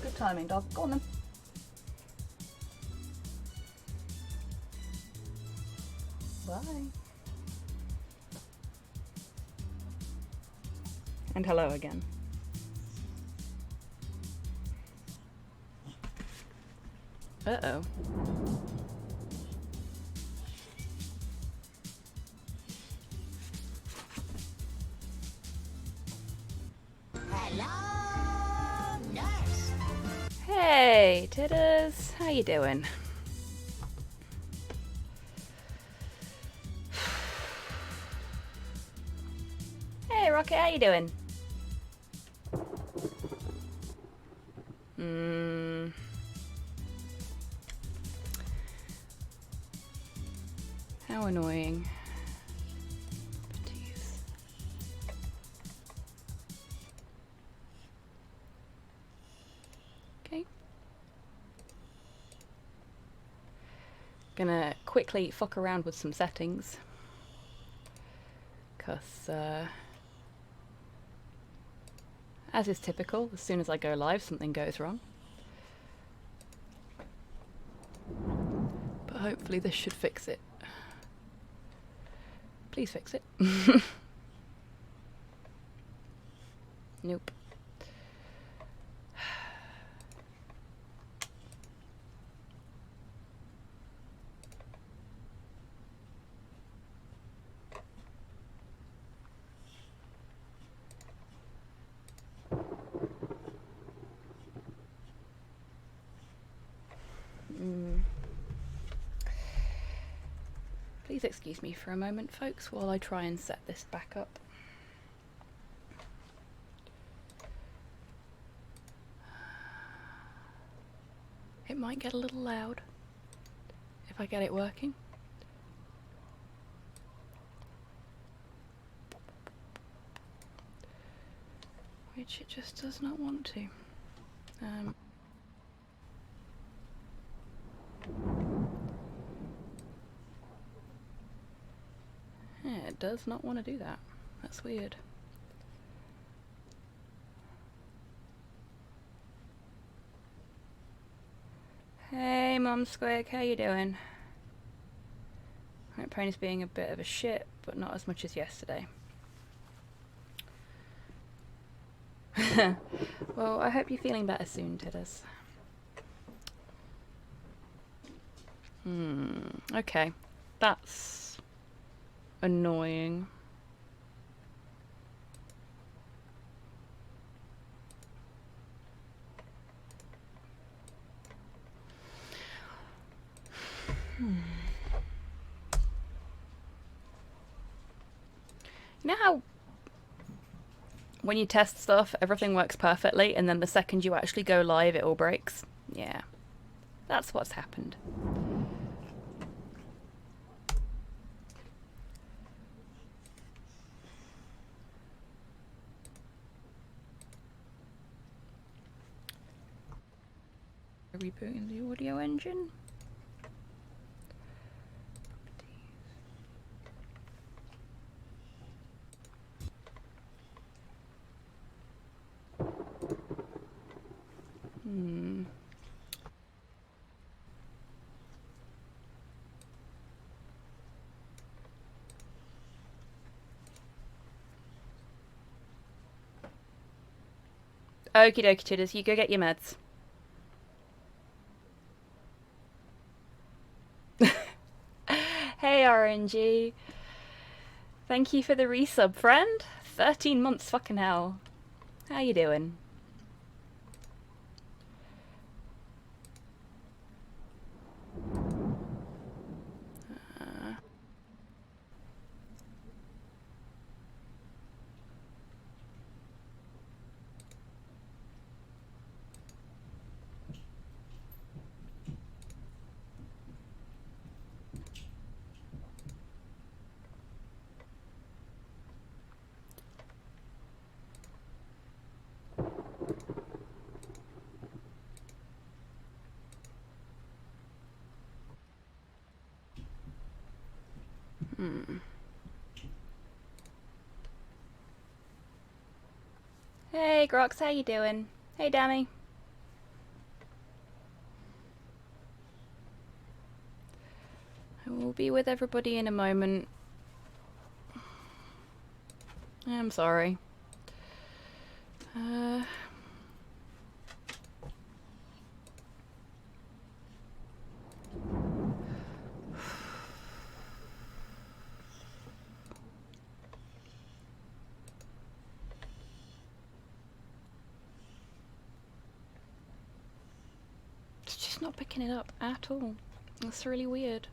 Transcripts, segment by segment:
Good timing, dog. Go on then. Bye. And hello again. Uh-oh. Hello, nurse. Hey, Titters. How you doing? Hey, Rocket. How you doing? How annoying. Jeez. Okay. Gonna quickly fuck around with some settings. Because, as is typical, as soon as I go live, something goes wrong. But hopefully this should fix it. Please fix it. Nope. Please excuse me for a moment, folks, while I try and set this back up. It might get a little loud if I get it working. Which it just does not want to. Yeah, it does not want to do that. That's weird. Hey, HobbySquig, how you doing? My pony's being a bit of a shit, but not as much as yesterday. Well, I hope you're feeling better soon, Titters. Okay. That's annoying. You know how when you test stuff, everything works perfectly, and then the second you actually go live, it all breaks? Yeah. That's what's happened. Rebooting the audio engine. Okie dokie, Titters, you go get your meds. Hey, RNG. Thank you for the resub, friend. 13 months, fucking hell. How you doing? Hey, Grox, how you doing? Hey, Dammy. I will be with everybody in a moment. I'm sorry. It's just not picking it up at all. That's really weird.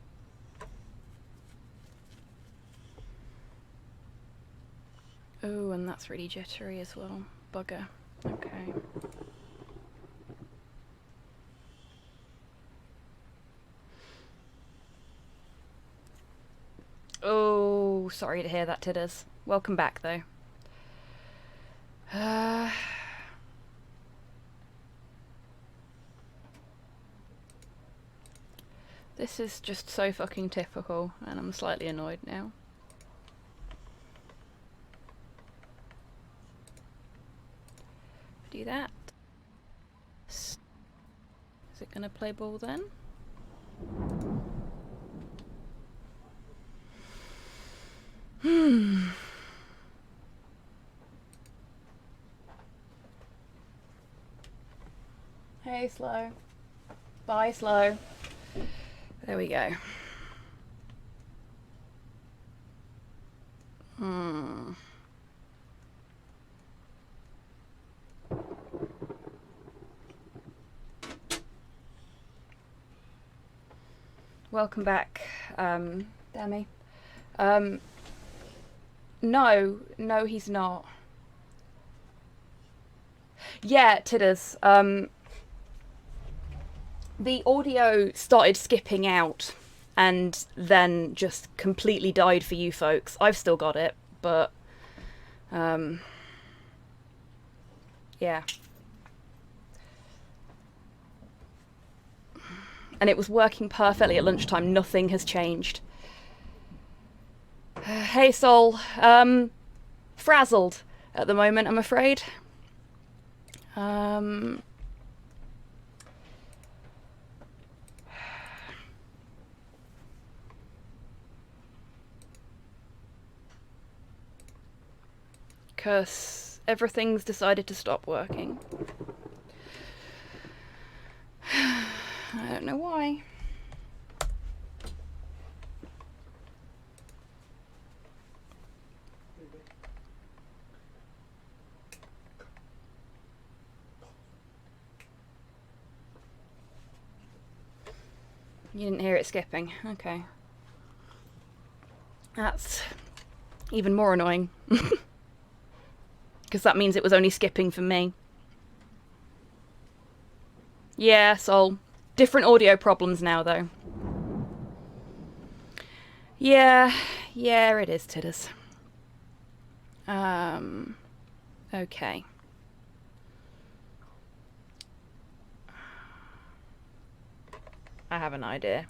Oh, and that's really jittery as well. Bugger. Okay. Oh, sorry to hear that, Tidders. Welcome back, though. This is just so fucking typical, and I'm slightly annoyed now. Do that. Is it gonna play ball then? Hey, Slow. Bye, Slow. There we go. Welcome back, Demi. No, he's not. Yeah, Tidders. The audio started skipping out and then just completely died for you folks. I've still got it, but yeah. And it was working perfectly at lunchtime. Nothing has changed. Hey, Sol. Frazzled at the moment, I'm afraid. Because everything's decided to stop working. I don't know why. You didn't hear it skipping. Okay. That's even more annoying. Because that means it was only skipping for me. Yeah, Sol. Different audio problems now, though. Yeah, it is, Tidders. Okay. I have an idea.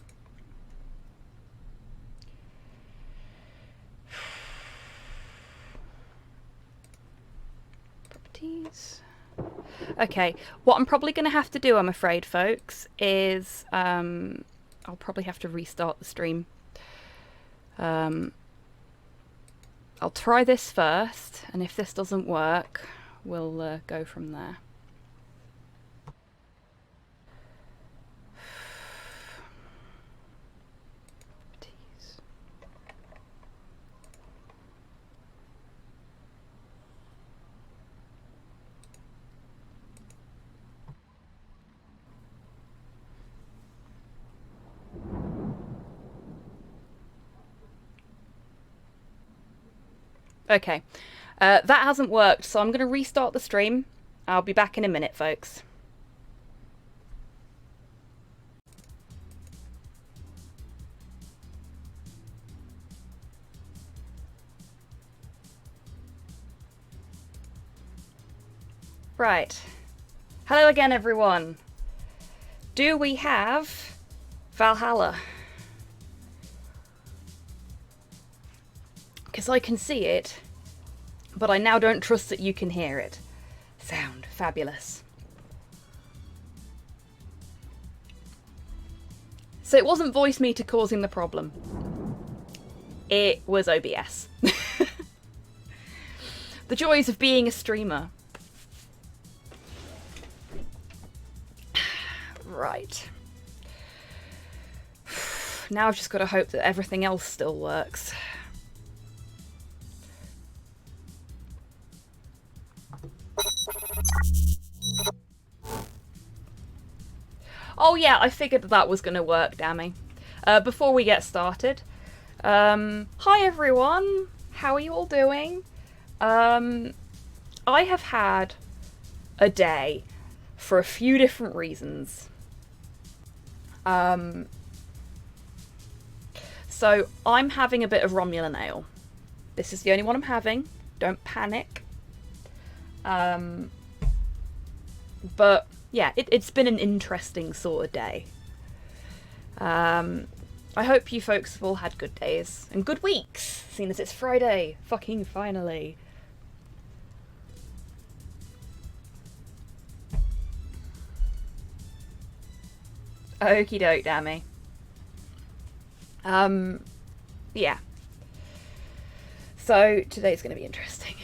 Properties. Okay, what I'm probably going to have to do, I'm afraid, folks, is I'll probably have to restart the stream. I'll try this first, and if this doesn't work, we'll go from there. Okay, that hasn't worked, so I'm going to restart the stream. I'll be back in a minute, folks. Right. Hello again, everyone. Do we have Valhalla? Because I can see it, but I now don't trust that you can hear it. sound. Fabulous. So it wasn't voice meter causing the problem. It was OBS. The joys of being a streamer. Right. Now I've just got to hope that everything else still works. Oh yeah, I figured that was going to work, dammy. Before we get started, hi everyone, how are you all doing? I have had a day for a few different reasons. So I'm having a bit of Romulan ale. This is the only one I'm having. Don't panic. But yeah, it's been an interesting sort of day. I hope you folks have all had good days and good weeks, seeing as it's Friday. Fucking finally. Okie doke, dammy. Yeah. So today's going to be interesting.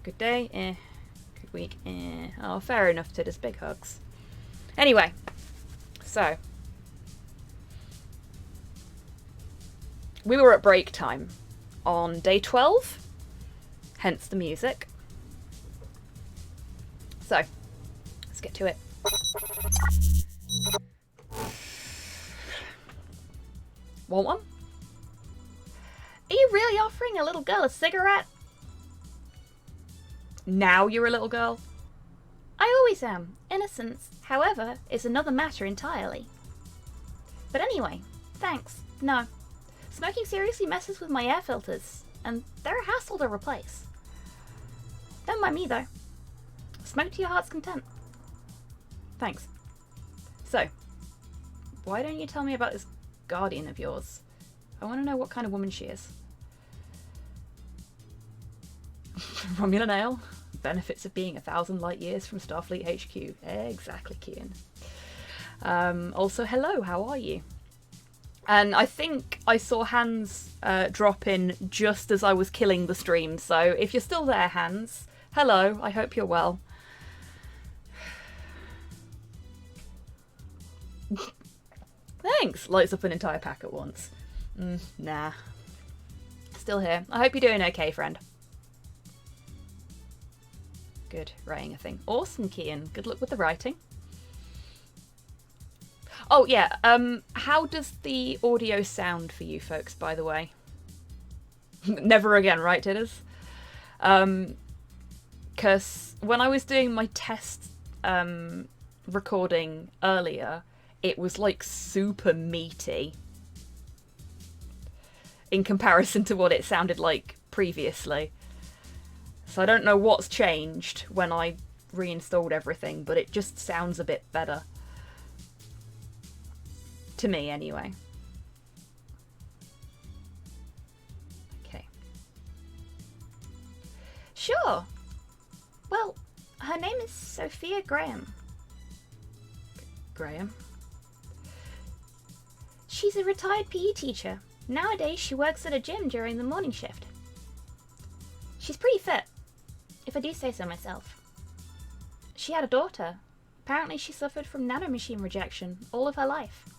Good day, Good week, Oh, fair enough, Tidders. Big hugs. Anyway, so we were at break time on day 12, hence the music. So let's get to it. Want one? Are you really offering a little girl a cigarette? Now you're a little girl? I always am. Innocence, however, is another matter entirely. But anyway, thanks. No. Smoking seriously messes with my air filters, and they're a hassle to replace. Don't mind me, though. Smoke to your heart's content. Thanks. So, why don't you tell me about this guardian of yours? I want to know what kind of woman she is. Romulan ale. Benefits of being 1,000 light years from Starfleet HQ. Exactly, Kian. Also, hello, how are you? And I think I saw Hans drop in just as I was killing the stream, so if you're still there, Hans, hello, I hope you're well. Thanks! Lights up an entire pack at once. Nah. Still here. I hope you're doing okay, friend. Good. Writing a thing. Awesome, Kian. Good luck with the writing. Oh, yeah. How does the audio sound for you folks, by the way? Never again, right, Tidders? Because when I was doing my test recording earlier, it was like super meaty in comparison to what it sounded like previously. So I don't know what's changed when I reinstalled everything, but it just sounds a bit better. To me, anyway. Okay. Sure. Well, her name is Sophia Graham. Graham? She's a retired PE teacher. Nowadays, she works at a gym during the morning shift. She's pretty fit, if I do say so myself. She had a daughter. Apparently she suffered from nanomachine rejection all of her life.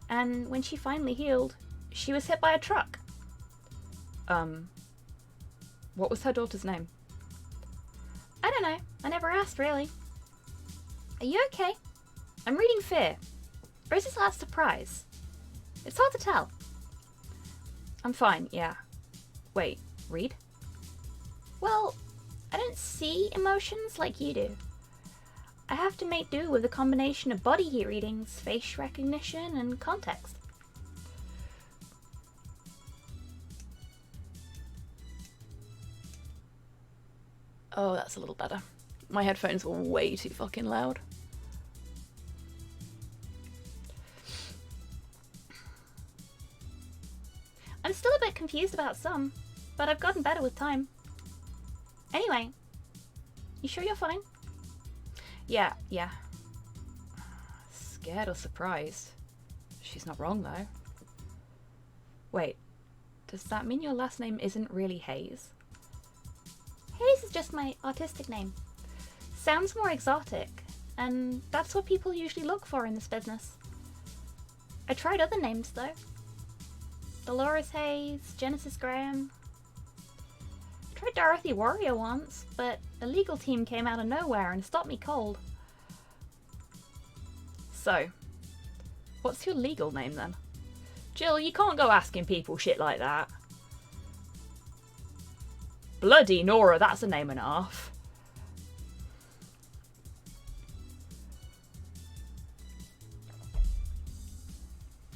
And when she finally healed, she was hit by a truck. What was her daughter's name? I don't know. I never asked, really. Are you okay? I'm reading Fear. Or is this last surprise? It's hard to tell. I'm fine, yeah. Wait, read? Well, I don't see emotions like you do. I have to make do with a combination of body heat readings, face recognition, and context. Oh, that's a little better. My headphones were way too fucking loud. I'm still a bit confused about some, but I've gotten better with time. Anyway, You sure you're fine? Yeah. Scared or surprised? She's not wrong, though. Wait, does that mean your last name isn't really Hayes? Hayes is just my artistic name. Sounds more exotic, and that's what people usually look for in this business. I tried other names, though. Dolores Hayes, Genesis Graham. I tried Dorothy Warrior once, but a legal team came out of nowhere and stopped me cold. So, what's your legal name then? Jill, you can't go asking people shit like that. Bloody Nora, that's a name and a half.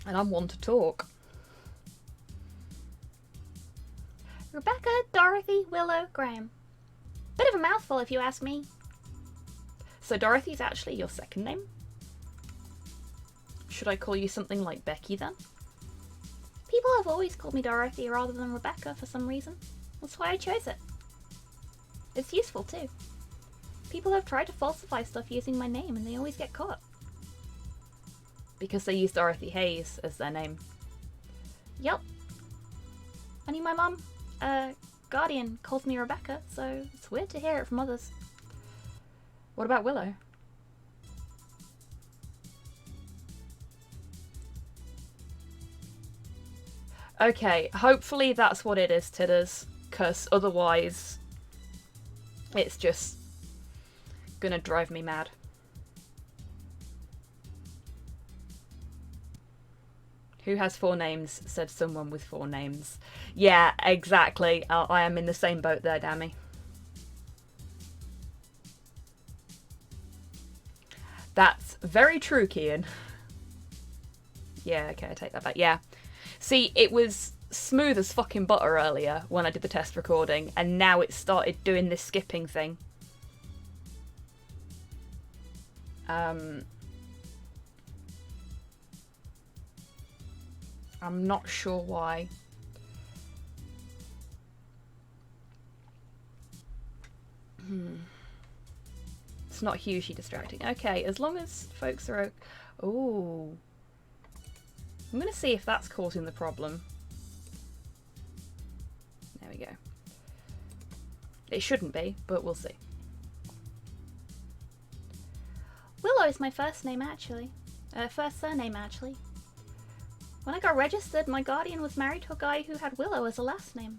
And I'm one to talk. Rebecca, Dorothy, Willow, Graham. Bit of a mouthful if you ask me. So Dorothy's actually your second name? Should I call you something like Becky then? People have always called me Dorothy rather than Rebecca for some reason. That's why I chose it. It's useful too. People have tried to falsify stuff using my name and they always get caught. Because they use Dorothy Hayes as their name. Yep. Only my mom, guardian, calls me Rebecca, so it's weird to hear it from others. What about Willow? Okay, hopefully that's what it is, Tidders, because otherwise it's just gonna drive me mad. Who has 4 names? Said someone with 4 names. Yeah, exactly. I am in the same boat there, Dammy. That's very true, Kian. Yeah, okay, I take that back. Yeah. See, it was smooth as fucking butter earlier when I did the test recording, and now it started doing this skipping thing. I'm not sure why. It's not hugely distracting. Okay, as long as folks are... Oh. I'm going to see if that's causing the problem. There we go. It shouldn't be, but we'll see. Willow is my first name, actually. First surname, actually. When I got registered, my guardian was married to a guy who had Willow as a last name.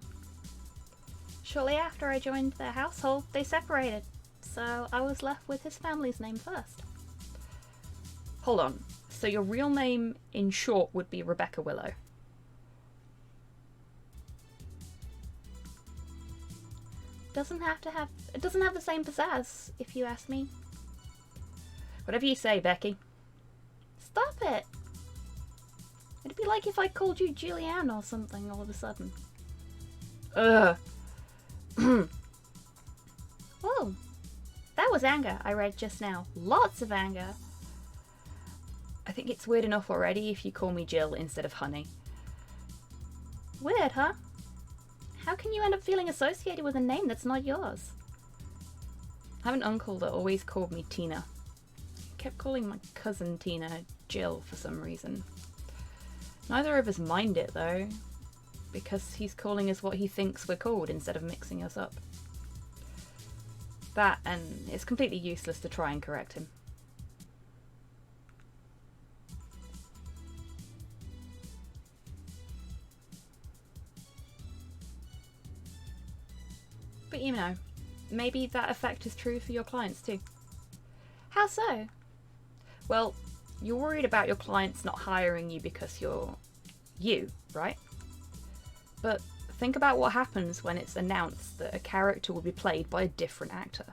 Shortly after I joined their household, they separated, so I was left with his family's name first. Hold on, so your real name in short would be Rebecca Willow? It doesn't have the same pizzazz, if you ask me. Whatever you say, Becky. Stop it! It'd be like if I called you Julianne or something all of a sudden. Ugh. Oh, that was anger I read just now. Lots of anger. I think it's weird enough already if you call me Jill instead of Honey. Weird, huh? How can you end up feeling associated with a name that's not yours? I have an uncle that always called me Tina. He kept calling my cousin Tina Jill for some reason. Neither of us mind it though, because he's calling us what he thinks we're called instead of mixing us up. That, and it's completely useless to try and correct him. But you know, maybe that effect is true for your clients too. How so? Well, you're worried about your clients not hiring you because you're you, right? But think about what happens when it's announced that a character will be played by a different actor.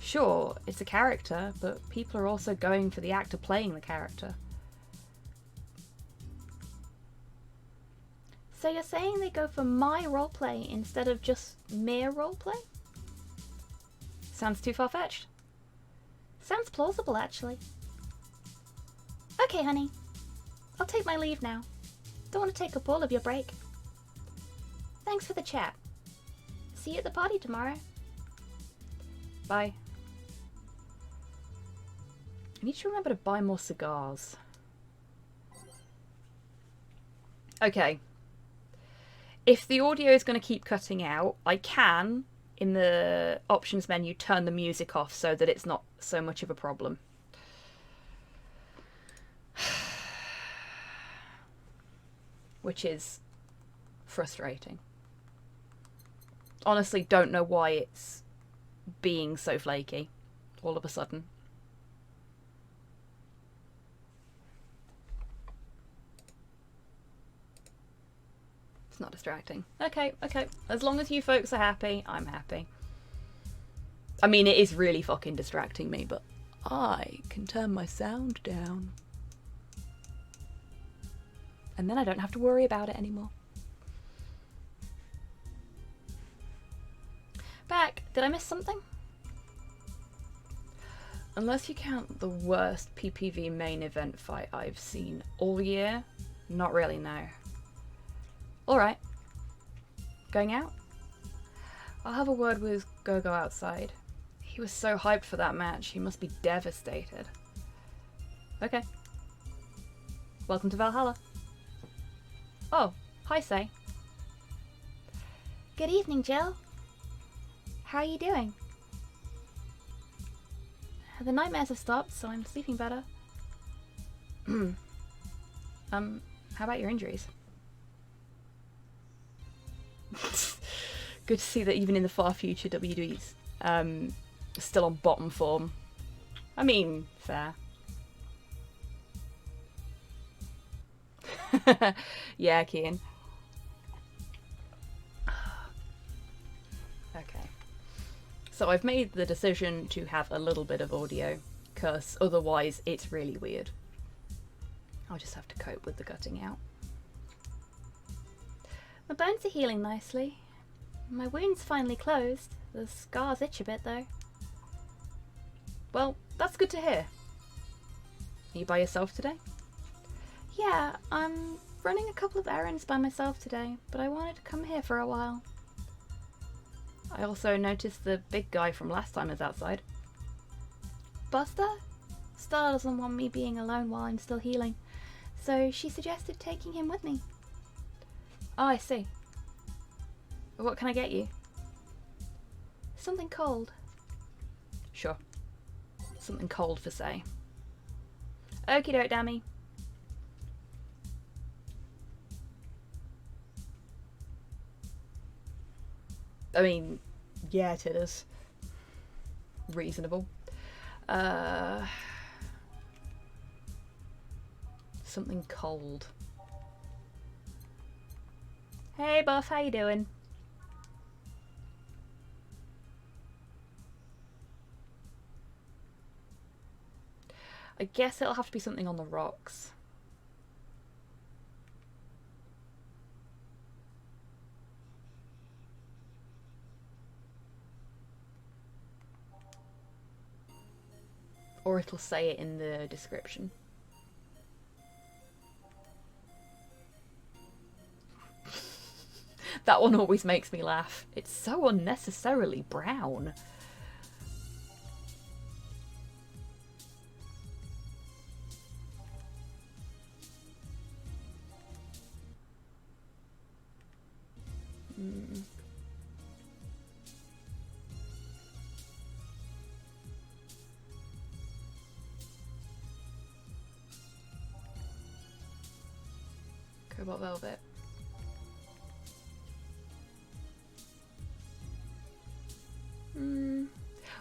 Sure, it's a character, but people are also going for the actor playing the character. So you're saying they go for my roleplay instead of just mere roleplay? Sounds too far-fetched. Sounds plausible, actually. Okay, honey. I'll take my leave now. Don't want to take up all of your break. Thanks for the chat. See you at the party tomorrow. Bye. I need to remember to buy more cigars. Okay. If the audio is going to keep cutting out, I can, in the options menu, turn the music off so that it's not so much of a problem. Which is frustrating. Honestly, don't know why it's being so flaky all of a sudden. It's not distracting. Okay, okay. As long as you folks are happy, I'm happy. I mean, it is really fucking distracting me, but I can turn my sound down. And then I don't have to worry about it anymore. Back. Did I miss something? Unless you count the worst PPV main event fight I've seen all year, not really, no. Alright. Going out? I'll have a word with Gogo outside. He was so hyped for that match, he must be devastated. Okay. Welcome to Valhalla. Oh, hi, Say. Good evening, Jill. How are you doing? The nightmares have stopped, so I'm sleeping better. How about your injuries? Good to see that even in the far future, WWE's still on bottom form. I mean, fair. Yeah, Kian. Okay. So I've made the decision to have a little bit of audio, because otherwise it's really weird. I'll just have to cope with the cutting out. My bones are healing nicely. My wound's finally closed. The scars itch a bit though. Well, that's good to hear. Are you by yourself today? Yeah, I'm running a couple of errands by myself today, but I wanted to come here for a while. I also noticed the big guy from last time is outside. Buster? Star doesn't want me being alone while I'm still healing, so she suggested taking him with me. Oh, I see. What can I get you? Something cold. Sure. Something cold for Say. Okie doke, Dammy. I mean, yeah, it is. Reasonable. Something cold. Hey, Buff, how you doing? I guess it'll have to be something on the rocks. Or it'll say it in the description. That one always makes me laugh. It's so unnecessarily brown. Cobalt velvet.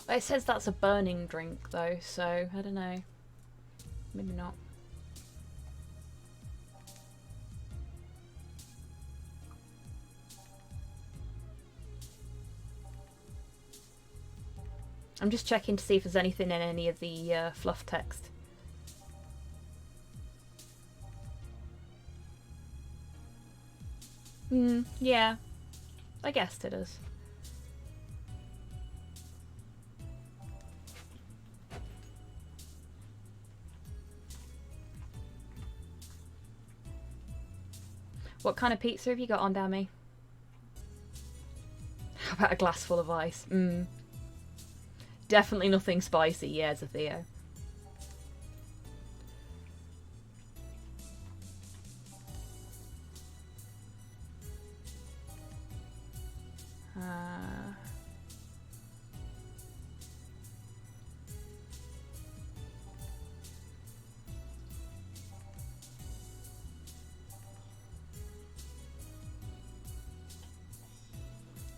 Well, it says that's a burning drink though, so I don't know. Maybe not. I'm just checking to see if there's anything in any of the fluff text. Yeah. I guessed it is. What kind of pizza have you got on, Dammy? How about a glass full of ice? Definitely nothing spicy, yeah, Zatheo.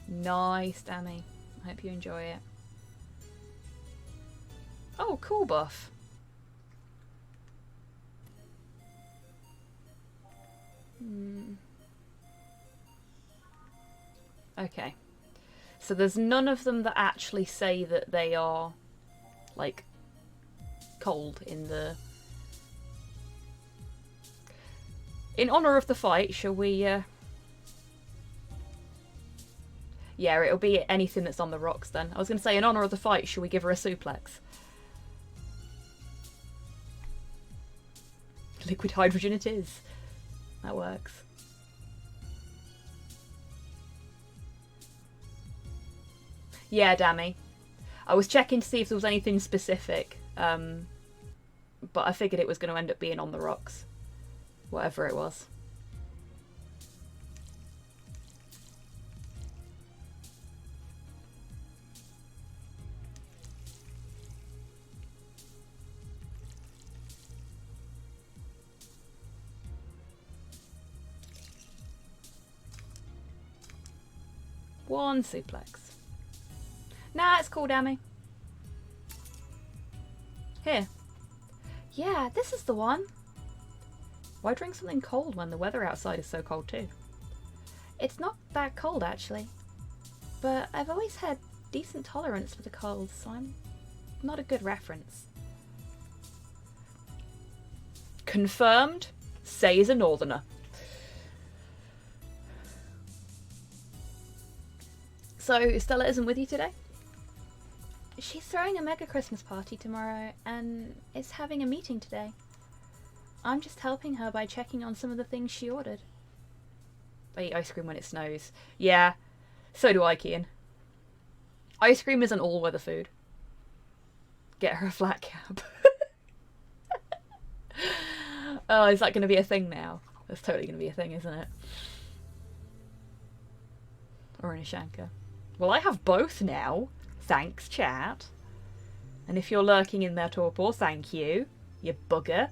Nice, Dammy. I hope you enjoy it. Oh, cool buff. Okay. So there's none of them that actually say that they are, like, cold in the... In honour of the fight, shall we, Yeah, it'll be anything that's on the rocks then. I was going to say, in honour of the fight, shall we give her a suplex? Liquid hydrogen it is. That works. Yeah, Dammy. I was checking to see if there was anything specific, but I figured it was going to end up being on the rocks. Whatever it was. One suplex. Nah, it's cool, Dammy. Here. Yeah, this is the one. Why drink something cold when the weather outside is so cold too? It's not that cold, actually. But I've always had decent tolerance for the cold, so I'm not a good reference. Confirmed. Say is a northerner. So, Stella isn't with you today? She's throwing a mega Christmas party tomorrow and is having a meeting today. I'm just helping her by checking on some of the things she ordered. I eat ice cream when it snows. Yeah, so do I, Kian. Ice cream is an all-weather food. Get her a flat cap. Oh, is that going to be a thing now? That's totally going to be a thing, isn't it? Or in a shanker. Well, I have both now. Thanks, chat. And if you're lurking in there, Torpor, thank you. You bugger.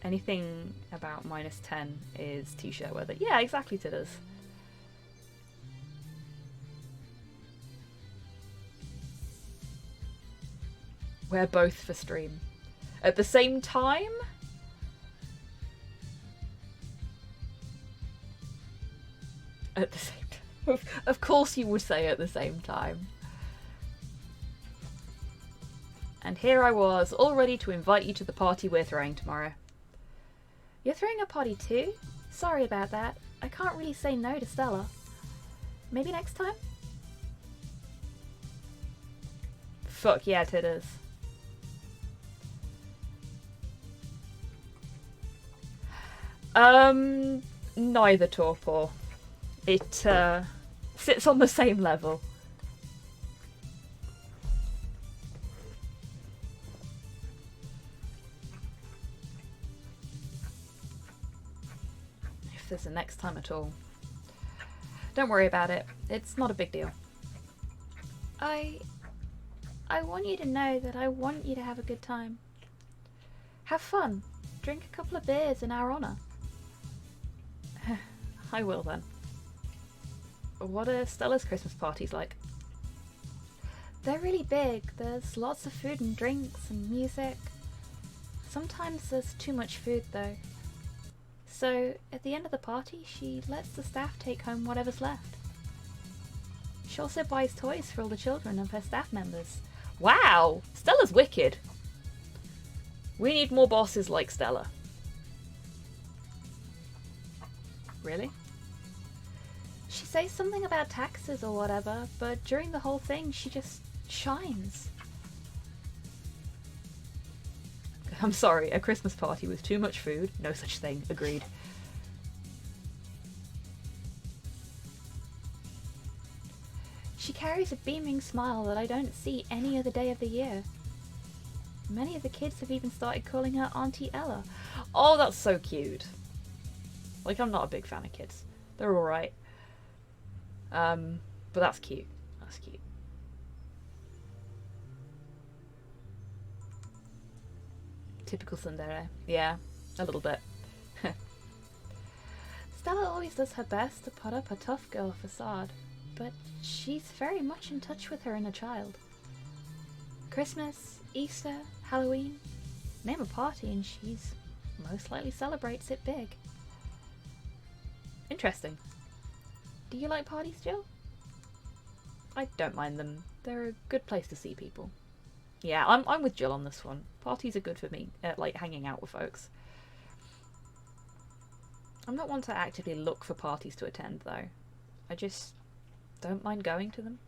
Anything about -10 is t-shirt weather. Yeah, exactly, Tidders. We're both for stream. At the same time? At the same time. Of course you would say at the same time. And here I was, all ready to invite you to the party we're throwing tomorrow. You're throwing a party too? Sorry about that. I can't really say no to Stella. Maybe next time? Fuck yeah, Tidders. Neither, Torpor. It sits on the same level. If there's a next time at all. Don't worry about it. It's not a big deal. I want you to know that I want you to have a good time. Have fun. Drink a couple of beers in our honour. I will then. What are Stella's Christmas parties like? They're really big. There's lots of food and drinks and music. Sometimes there's too much food though. So at the end of the party, she lets the staff take home whatever's left. She also buys toys for all the children of her staff members. Wow! Stella's wicked. We need more bosses like Stella. Really? She says something about taxes or whatever, but during the whole thing she just shines. I'm sorry, a Christmas party with too much food? No such thing. Agreed. carries a beaming smile that I don't see any other day of the year. Many of the kids have even started calling her Auntie Ella. Oh, that's so cute. Like, I'm not a big fan of kids. They're alright. But that's cute. That's cute. Typical tsundere. Yeah, a little bit. Stella always does her best to put up a tough girl facade, but she's very much in touch with her inner child. Christmas, Easter, Halloween, name a party and she's most likely celebrates it big. Interesting. Do you like parties, Jill? I don't mind them. They're a good place to see people. Yeah, I'm with Jill on this one. Parties are good for me, like hanging out with folks. I'm not one to actively look for parties to attend, though. I just don't mind going to them.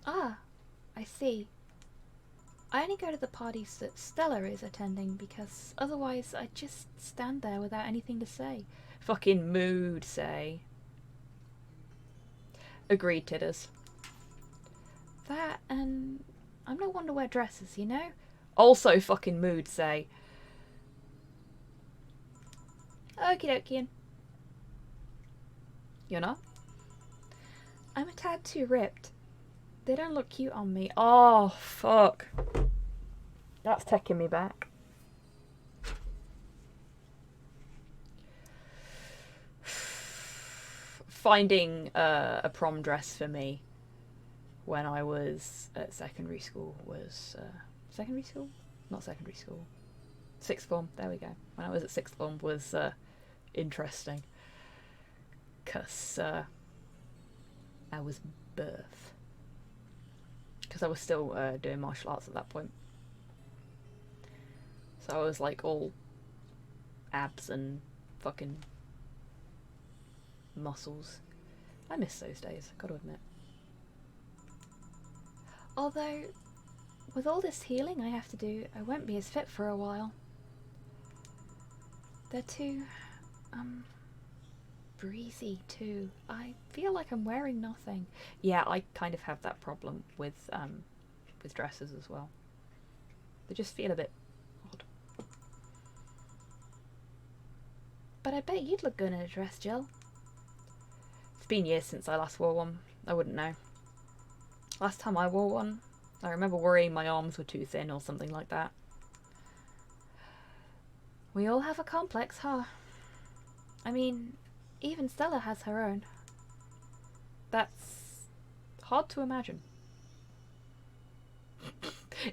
Ah, I see. I only go to the parties that Stella is attending because otherwise I'd just stand there without anything to say. Fucking mood, say. Agreed, Titters. That and I'm no one to wear dresses, you know? Also fucking mood, say. Okie dokie. You're not? I'm a tad too ripped. They don't look cute on me. Oh, fuck. That's taking me back. Finding a prom dress for me when I was at secondary school was... secondary school? Not secondary school. Sixth form, there we go. When I was at sixth form was interesting. Because I was birth. Because I was still doing martial arts at that point. So I was like all abs and fucking muscles. I miss those days, gotta admit. Although, with all this healing I have to do, I won't be as fit for a while. They're too, breezy too. I feel like I'm wearing nothing. Yeah, I kind of have that problem with dresses as well. They just feel a bit odd. But I bet you'd look good in a dress, Jill. It's been years since I last wore one. I wouldn't know. Last time I wore one, I remember worrying my arms were too thin or something like that. We all have a complex, huh? I mean, even Stella has her own. That's hard to imagine.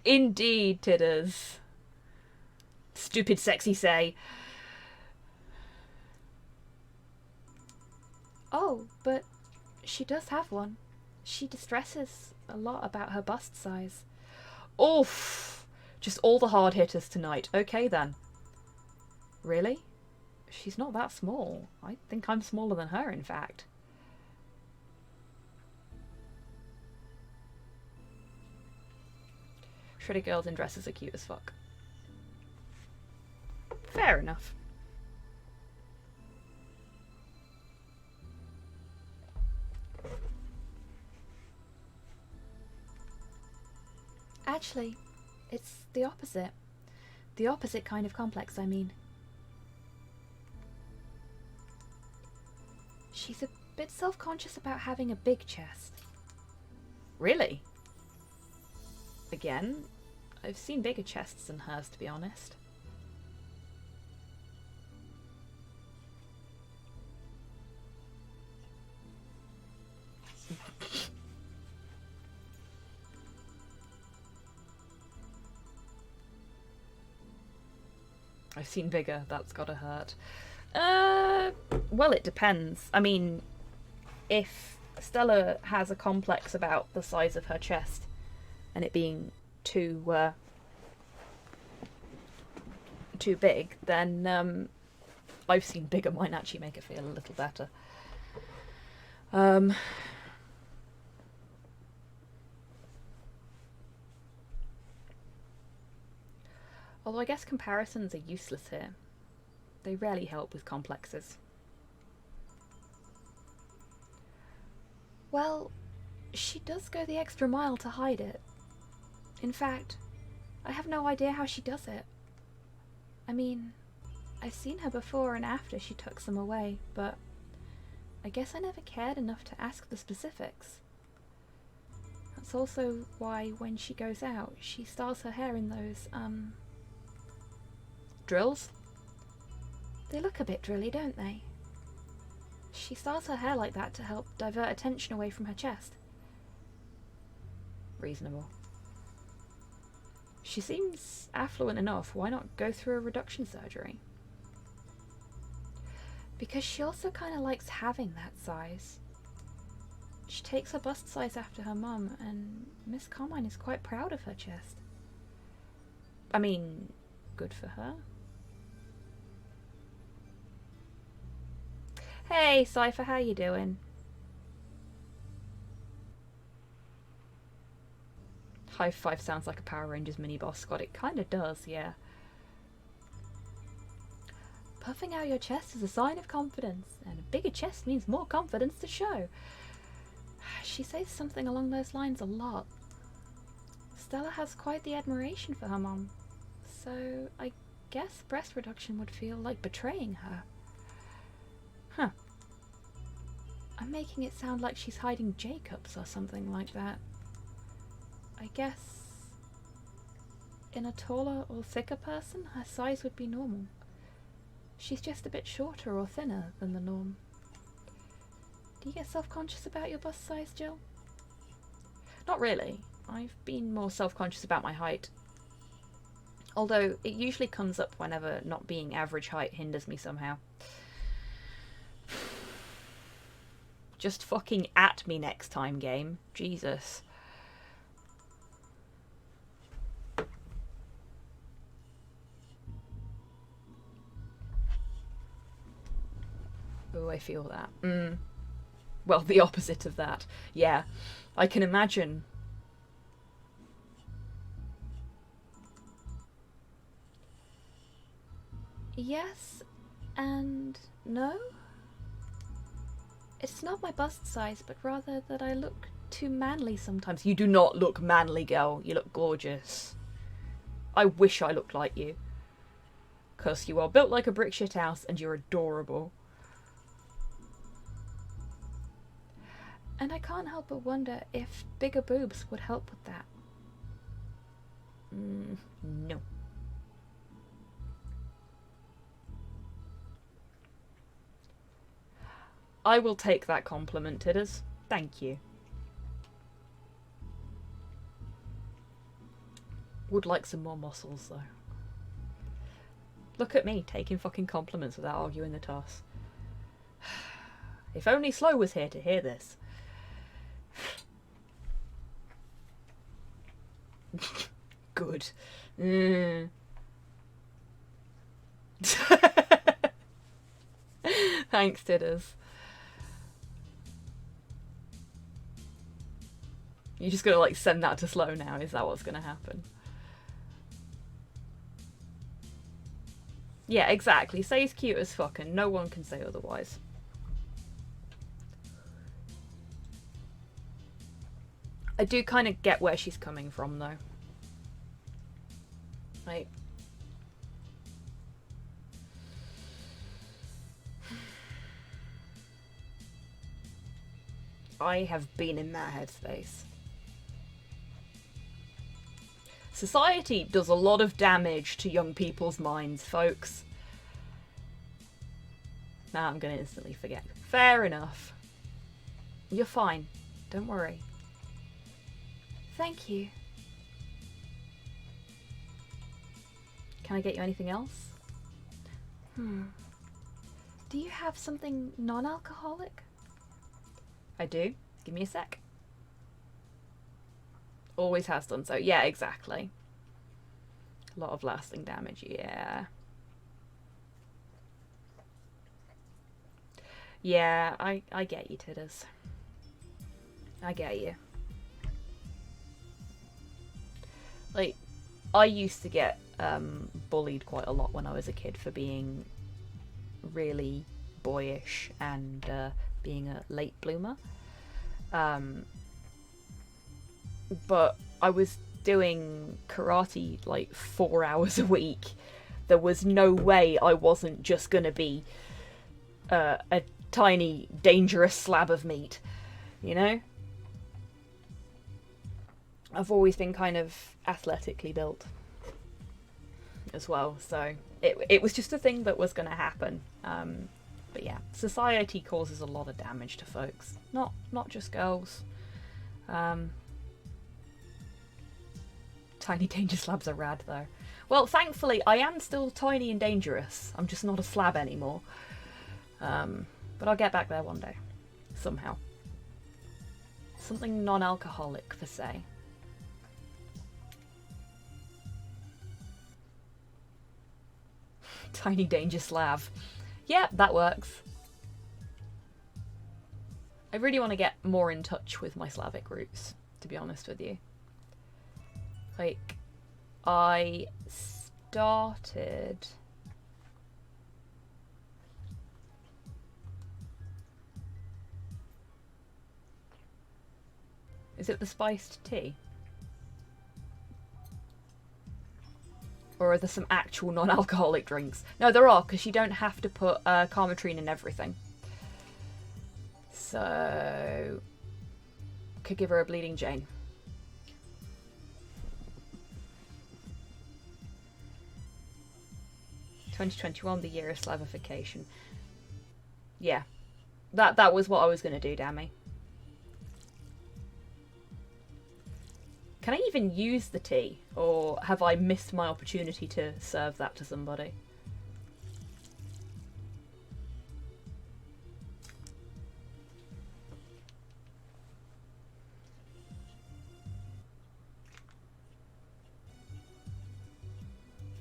Indeed, Titters. Stupid sexy say. Oh, but she does have one. She distresses a lot about her bust size. Oof! Just all the hard hitters tonight. Okay then. Really? She's not that small. I think I'm smaller than her, in fact. Shreddy girls in dresses are cute as fuck. Fair enough. Actually, it's the opposite. The opposite kind of complex, I mean. She's a bit self-conscious about having a big chest. Really? Again, I've seen bigger chests than hers, to be honest. I've seen bigger, that's gotta hurt. Well, it depends. I mean, if Stella has a complex about the size of her chest and it being too big, then I've seen bigger might actually make it feel a little better. Although I guess comparisons are useless here. They rarely help with complexes. Well, she does go the extra mile to hide it. In fact, I have no idea how she does it. I mean, I've seen her before and after she tucks them away, but I guess I never cared enough to ask the specifics. That's also why when she goes out, she styles her hair in those, Drills? They look a bit drilly, don't they? She styles her hair like that to help divert attention away from her chest. Reasonable. She seems affluent enough. Why not go through a reduction surgery? Because she also kind of likes having that size. She takes her bust size after her mum, and Miss Carmine is quite proud of her chest. I mean, good for her. Hey, Cypher, how you doing? High Five sounds like a Power Rangers mini-boss. God, it kind of does, yeah. Puffing out your chest is a sign of confidence, and a bigger chest means more confidence to show. She says something along those lines a lot. Stella has quite the admiration for her mom, so I guess breast reduction would feel like betraying her. Huh. I'm making it sound like she's hiding Jacobs or something like that. I guess in a taller or thicker person, her size would be normal. She's just a bit shorter or thinner than the norm. Do you get self-conscious about your bust size, Jill? Not really. I've been more self-conscious about my height. Although it usually comes up whenever not being average height hinders me somehow. Just fucking at me next time, game. Jesus. Oh, I feel that. Well, the opposite of that. Yeah, I can imagine. Yes and no. It's not my bust size, but rather that I look too manly sometimes. You do not look manly, girl. You look gorgeous. I wish I looked like you. 'Cause you are built like a brick shit house and you're adorable. And I can't help but wonder if bigger boobs would help with that. No. I will take that compliment, Tidders. Thank you. Would like some more muscles, though. Look at me, taking fucking compliments without arguing the toss. If only Slow was here to hear this. Good. Thanks, Tidders. You're just gonna like send that to Slow now, is that what's gonna happen? Yeah, exactly. Say he's cute as fuck and no one can say otherwise. I do kind of get where she's coming from, though. Like, I have been in that headspace. Society does a lot of damage to young people's minds, folks. Now I'm gonna instantly forget. Fair enough. You're fine. Don't worry. Thank you. Can I get you anything else? Do you have something non-alcoholic? I do. Give me a sec. Always has done so. Yeah, exactly. A lot of lasting damage, yeah. Yeah, I get you, Tidders. I get you. Like, I used to get bullied quite a lot when I was a kid for being really boyish and being a late bloomer. But I was doing karate like 4 hours a week. There was no way I wasn't just gonna be a tiny, dangerous slab of meat, you know? I've always been kind of athletically built as well, so it was just a thing that was going to happen. But yeah, society causes a lot of damage to folks, not just girls. Tiny danger slabs are rad though. Well, thankfully I am still tiny and dangerous. I'm just not a slab anymore. But I'll get back there one day, somehow. Something non-alcoholic for say. Tiny danger slab. Yeah, that works. I really want to get more in touch with my Slavic roots, to be honest with you. Like, I started... Is it the spiced tea? Or are there some actual non-alcoholic drinks? No, there are, because you don't have to put carmatrine in everything. So... could give her a Bleeding Jane. ...2021, the year of Slavification. Yeah. That was what I was going to do, Dammy. Can I even use the tea? Or have I missed my opportunity to serve that to somebody?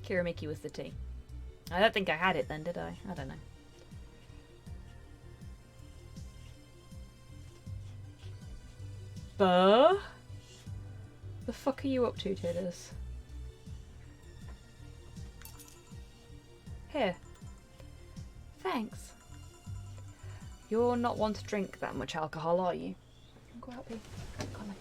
Kiramiki was the tea. I don't think I had it then, did I? I don't know. Buh? The fuck are you up to, Tidders? Here. Thanks. You're not one to drink that much alcohol, are you? Go out, babe. Come on.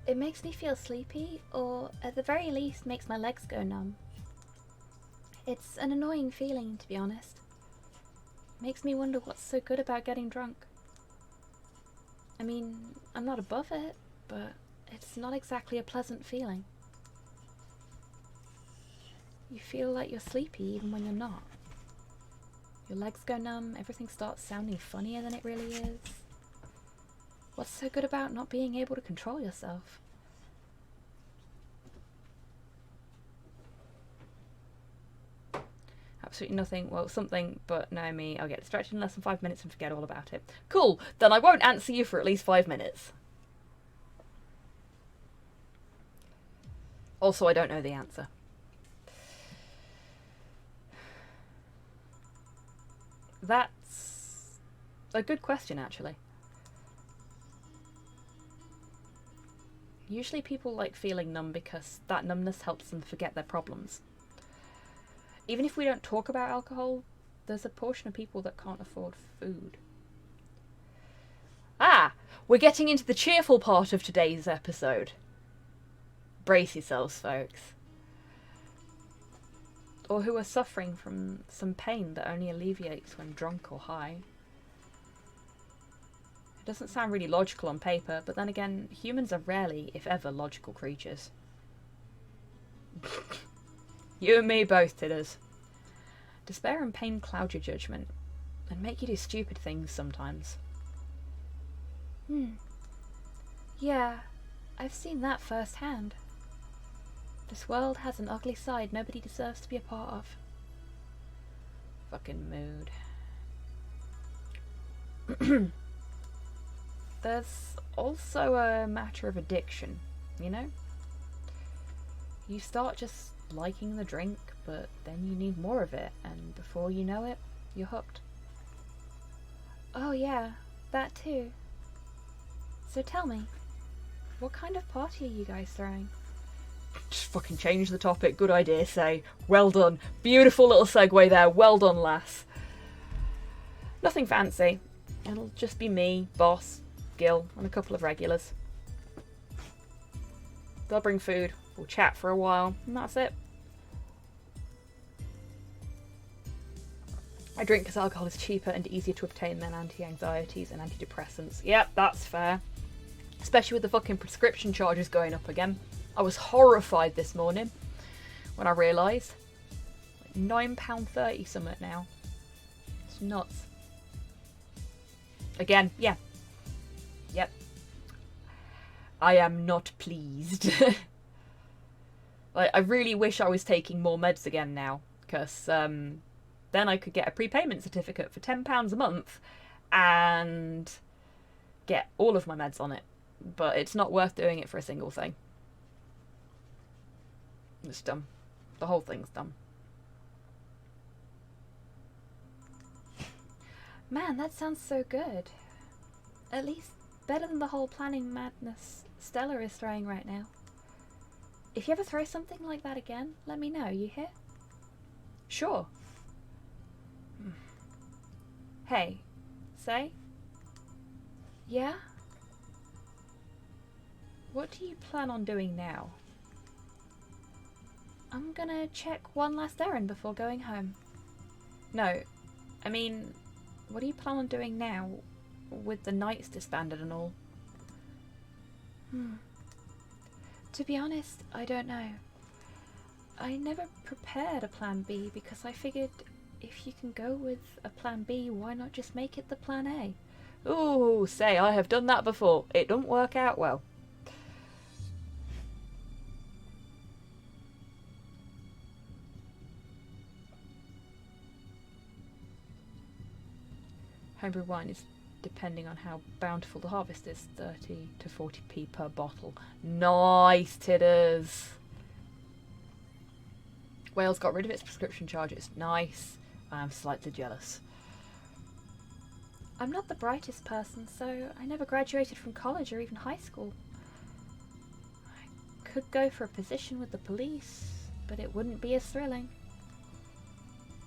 It makes me feel sleepy, or at the very least makes my legs go numb. It's an annoying feeling, to be honest. Makes me wonder what's so good about getting drunk. I mean, I'm not above it, but it's not exactly a pleasant feeling. You feel like you're sleepy even when you're not. Your legs go numb, everything starts sounding funnier than it really is. What's so good about not being able to control yourself? Absolutely nothing. Well, something, but no, me. I'll get distracted in less than 5 minutes and forget all about it. Cool. Then I won't answer you for at least 5 minutes. Also, I don't know the answer. That's a good question, actually. Usually people like feeling numb because that numbness helps them forget their problems. Even if we don't talk about alcohol, there's a portion of people that can't afford food. Ah! We're getting into the cheerful part of today's episode. Brace yourselves, folks. Or who are suffering from some pain that only alleviates when drunk or high. It doesn't sound really logical on paper, but then again, humans are rarely, if ever, logical creatures. You and me both, Tidders. Despair and pain cloud your judgment, and make you do stupid things sometimes. Yeah, I've seen that firsthand. This world has an ugly side nobody deserves to be a part of. Fucking mood. There's also a matter of addiction, you know? You start just liking the drink, but then you need more of it, and before you know it, you're hooked. Oh yeah, that too. So tell me, what kind of party are you guys throwing? Just fucking change the topic. Good idea, say. Well done. Beautiful little segue there. Well done, lass. Nothing fancy. It'll just be me, Boss, Gil, and a couple of regulars. They'll bring food. We'll chat for a while, and that's it. I drink because alcohol is cheaper and easier to obtain than anti-anxieties and antidepressants. Yep, that's fair. Especially with the fucking prescription charges going up again. I was horrified this morning when I realised £9.30 something now. It's nuts. Again, yeah. Yep. I am not pleased. Like, I really wish I was taking more meds again now, because then I could get a prepayment certificate for £10 a month and get all of my meds on it. But it's not worth doing it for a single thing. It's dumb. The whole thing's dumb. Man, that sounds so good. At least better than the whole planning madness Stella is throwing right now. If you ever throw something like that again, let me know, you hear? Sure. Hey, say? Yeah? What do you plan on doing now? I'm gonna check one last errand before going home. No, I mean, what do you plan on doing now, with the Knights disbanded and all? To be honest, I don't know. I never prepared a plan B because I figured if you can go with a plan B, why not just make it the plan A? Ooh, say, I have done that before. It don't work out well. Homebrew wine is depending on how bountiful the harvest is, 30 to 40p per bottle. Nice, titters. Wales got rid of its prescription charges. Nice. I am slightly jealous. I'm not the brightest person, so I never graduated from college or even high school. I could go for a position with the police, but it wouldn't be as thrilling.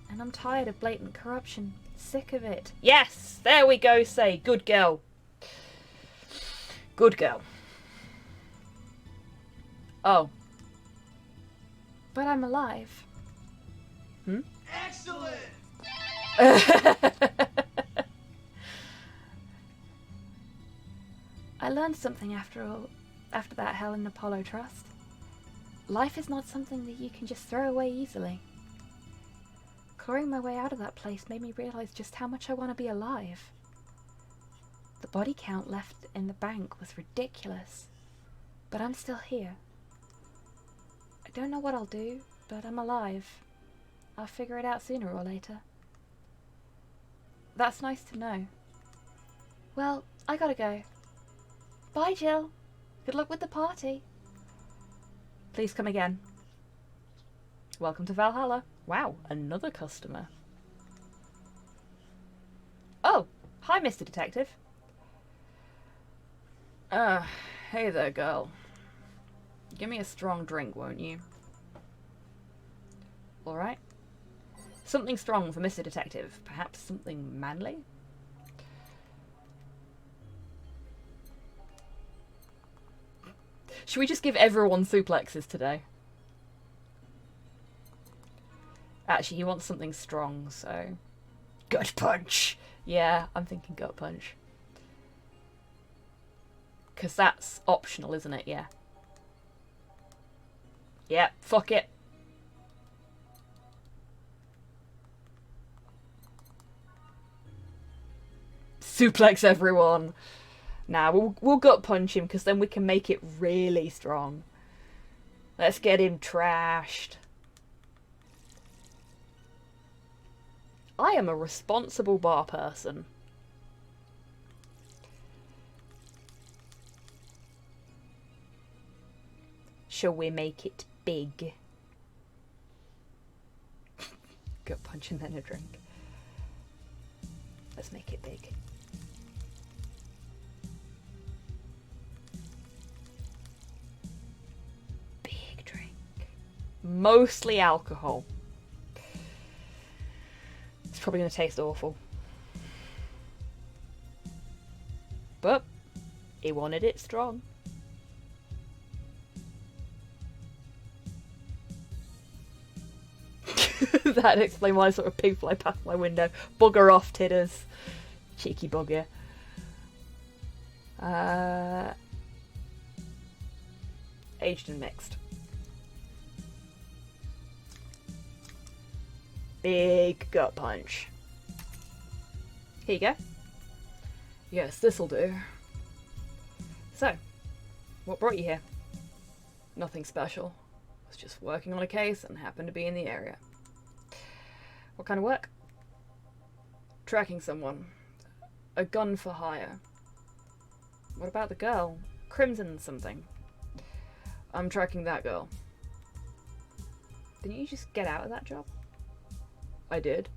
And I'm tired of blatant corruption. Sick of it. Yes! There we go, say. Good girl. Good girl. Oh. But I'm alive. Excellent! I learned something after that Helen Apollo trust. Life is not something that you can just throw away easily. Clawing my way out of that place made me realise just how much I want to be alive. The body count left in the bank was ridiculous, but I'm still here. I don't know what I'll do, but I'm alive. I'll figure it out sooner or later. That's nice to know. Well, I gotta go. Bye, Jill. Good luck with the party. Please come again. Welcome to Valhalla. Wow, another customer. Oh, hi, Mr. Detective. Hey there, girl. Give me a strong drink, won't you? All right. Something strong for Mr. Detective. Perhaps something manly? Should we just give everyone suplexes today? Actually, he wants something strong, so... Gut punch! Yeah, I'm thinking gut punch. Because that's optional, isn't it? Yeah. Yeah, fuck it. Suplex everyone. Nah, we'll gut punch him, because then we can make it really strong. Let's get him trashed. I am a responsible bar person. Shall we make it big? Gut punch and then a drink. Let's make it big. Mostly alcohol. It's probably going to taste awful. But he wanted it strong. That'd explain why I sort of pig fly past my window. Bugger off, titters. Cheeky bugger. Aged and mixed. Big gut punch. Here you go. Yes, this'll do. So, what brought you here? Nothing special. I was just working on a case and happened to be in the area. What kind of work? Tracking someone. A gun for hire. What about the girl? Crimson something. I'm tracking that girl. Didn't you just get out of that job? I did,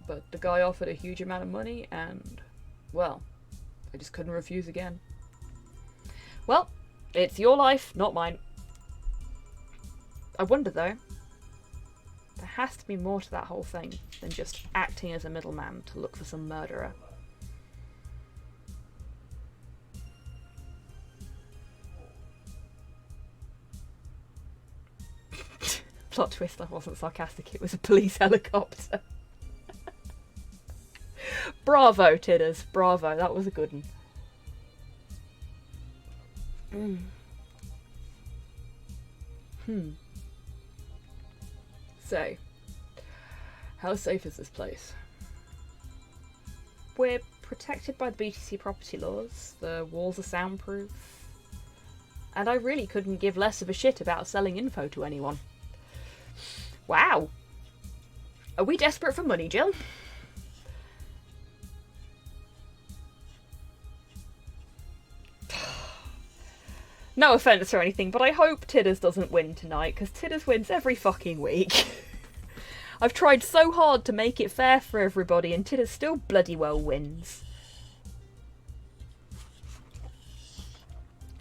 but the guy offered a huge amount of money and, well, I just couldn't refuse again. Well, it's your life, not mine. I wonder though, there has to be more to that whole thing than just acting as a middleman to look for some murderer. Plot twist, I wasn't sarcastic, it was a police helicopter. Bravo, titters, bravo, that was a good one. So, how safe is this place? We're protected by the BTC property laws, the walls are soundproof, and I really couldn't give less of a shit about selling info to anyone. Wow! Are we desperate for money, Jill? No offence or anything, but I hope Tidders doesn't win tonight, because Tidders wins every fucking week. I've tried so hard to make it fair for everybody, and Tidders still bloody well wins.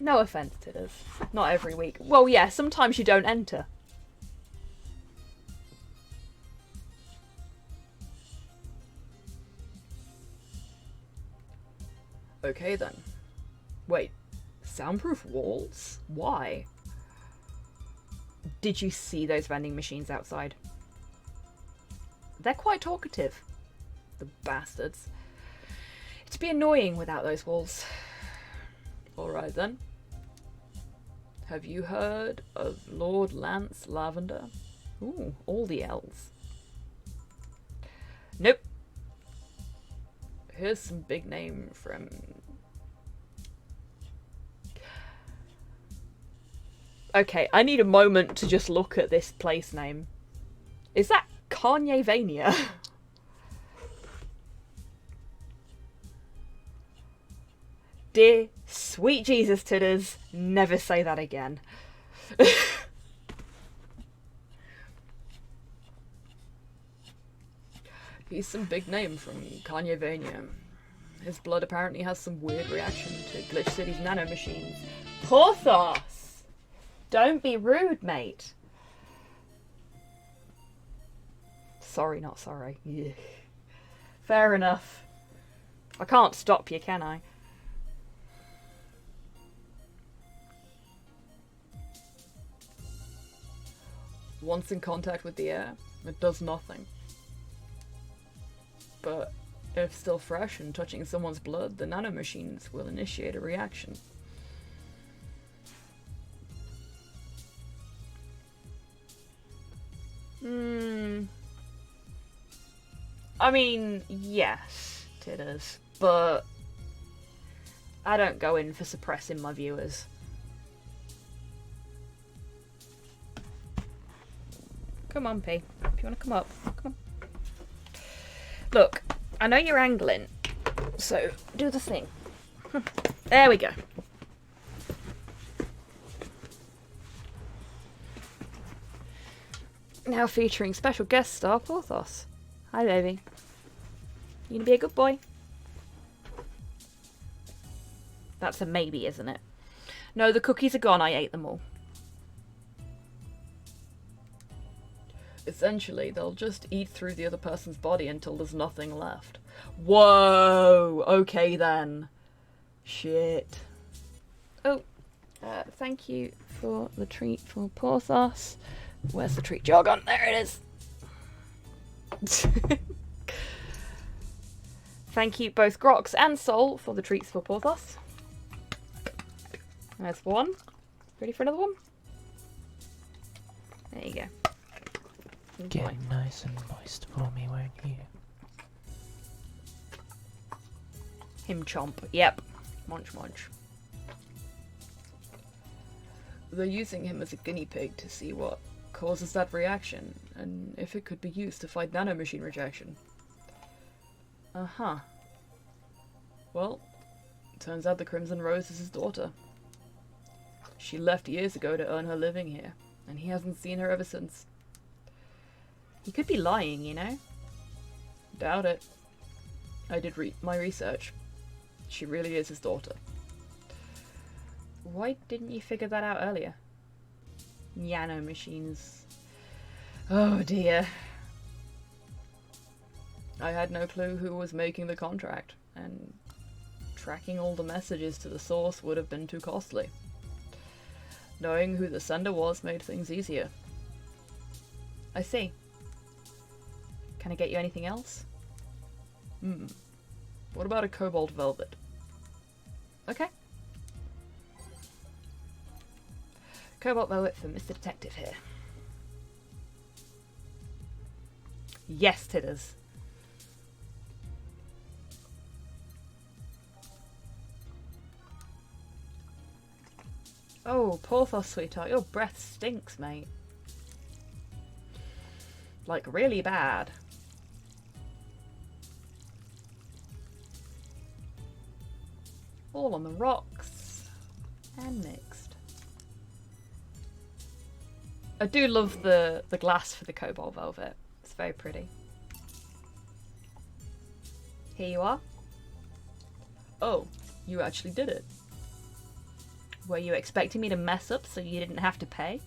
No offence, Tidders. Not every week. Well, yeah, sometimes you don't enter. Okay then. Wait. Soundproof walls? Why? Did you see those vending machines outside? They're quite talkative. The bastards. It'd be annoying without those walls. Alright then. Have you heard of Lord Lance Lavender? Ooh, all the L's. Nope. Here's some big name from... Okay, I need a moment to just look at this place name. Is that Kanye-vania? Dear sweet Jesus, Tidders, never say that again. He's some big name from Kanye-vania. His blood apparently has some weird reaction to Glitch City's nanomachines. Porthos! Don't be rude, mate. Sorry, not sorry. Yeah. Fair enough. I can't stop you, can I? Once in contact with the air, it does nothing. But if still fresh and touching someone's blood, the nanomachines will initiate a reaction. I mean, yes, Tidders, but I don't go in for suppressing my viewers. Come on, P. If you want to come up, come on. Look, I know you're angling, so do the thing. There we go. Now featuring special guest star Porthos. Hi, baby. You gonna be a good boy? That's a maybe, isn't it? No, the cookies are gone. I ate them all. Essentially, they'll just eat through the other person's body until there's nothing left. Whoa! Okay then. Shit. Oh, thank you for the treat for Porthos. Where's the treat jar gone? There it is. Thank you both Grox and Sol for the treats for Porthos. There's one. Ready for another one? There you go. Enjoy. Get nice and moist for me, won't you? Him chomp. Yep. Munch munch. They're using him as a guinea pig to see what causes that reaction, and if it could be used to fight nanomachine rejection. Uh-huh. Well, turns out the Crimson Rose is his daughter. She left years ago to earn her living here, and he hasn't seen her ever since. He could be lying, you know? Doubt it. I did my research. She really is his daughter. Why didn't you figure that out earlier? Nanomachines. Oh dear. I had no clue who was making the contract, and tracking all the messages to the source would have been too costly. Knowing who the sender was made things easier. I see. Can I get you anything else? What about a cobalt velvet? Okay. Cobalt velvet for Mr. Detective here. Yes, Titters. Oh, Porthos, sweetheart, your breath stinks, mate. Like, really bad. All on the rocks. And mixed. I do love the glass for the cobalt velvet. It's very pretty. Here you are. Oh, you actually did it. Were you expecting me to mess up so you didn't have to pay?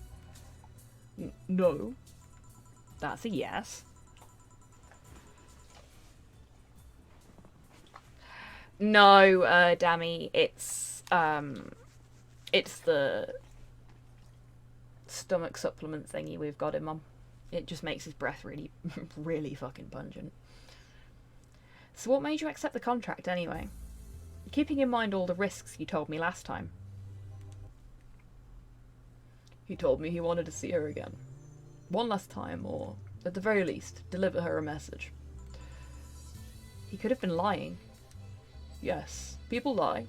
No. That's a yes. No, Dammy, it's the stomach supplement thingy we've got him on. It just makes his breath really, really fucking pungent. So what made you accept the contract anyway? Keeping in mind all the risks you told me last time. He told me he wanted to see her again. One last time, or at the very least, deliver her a message. He could have been lying. Yes, people lie.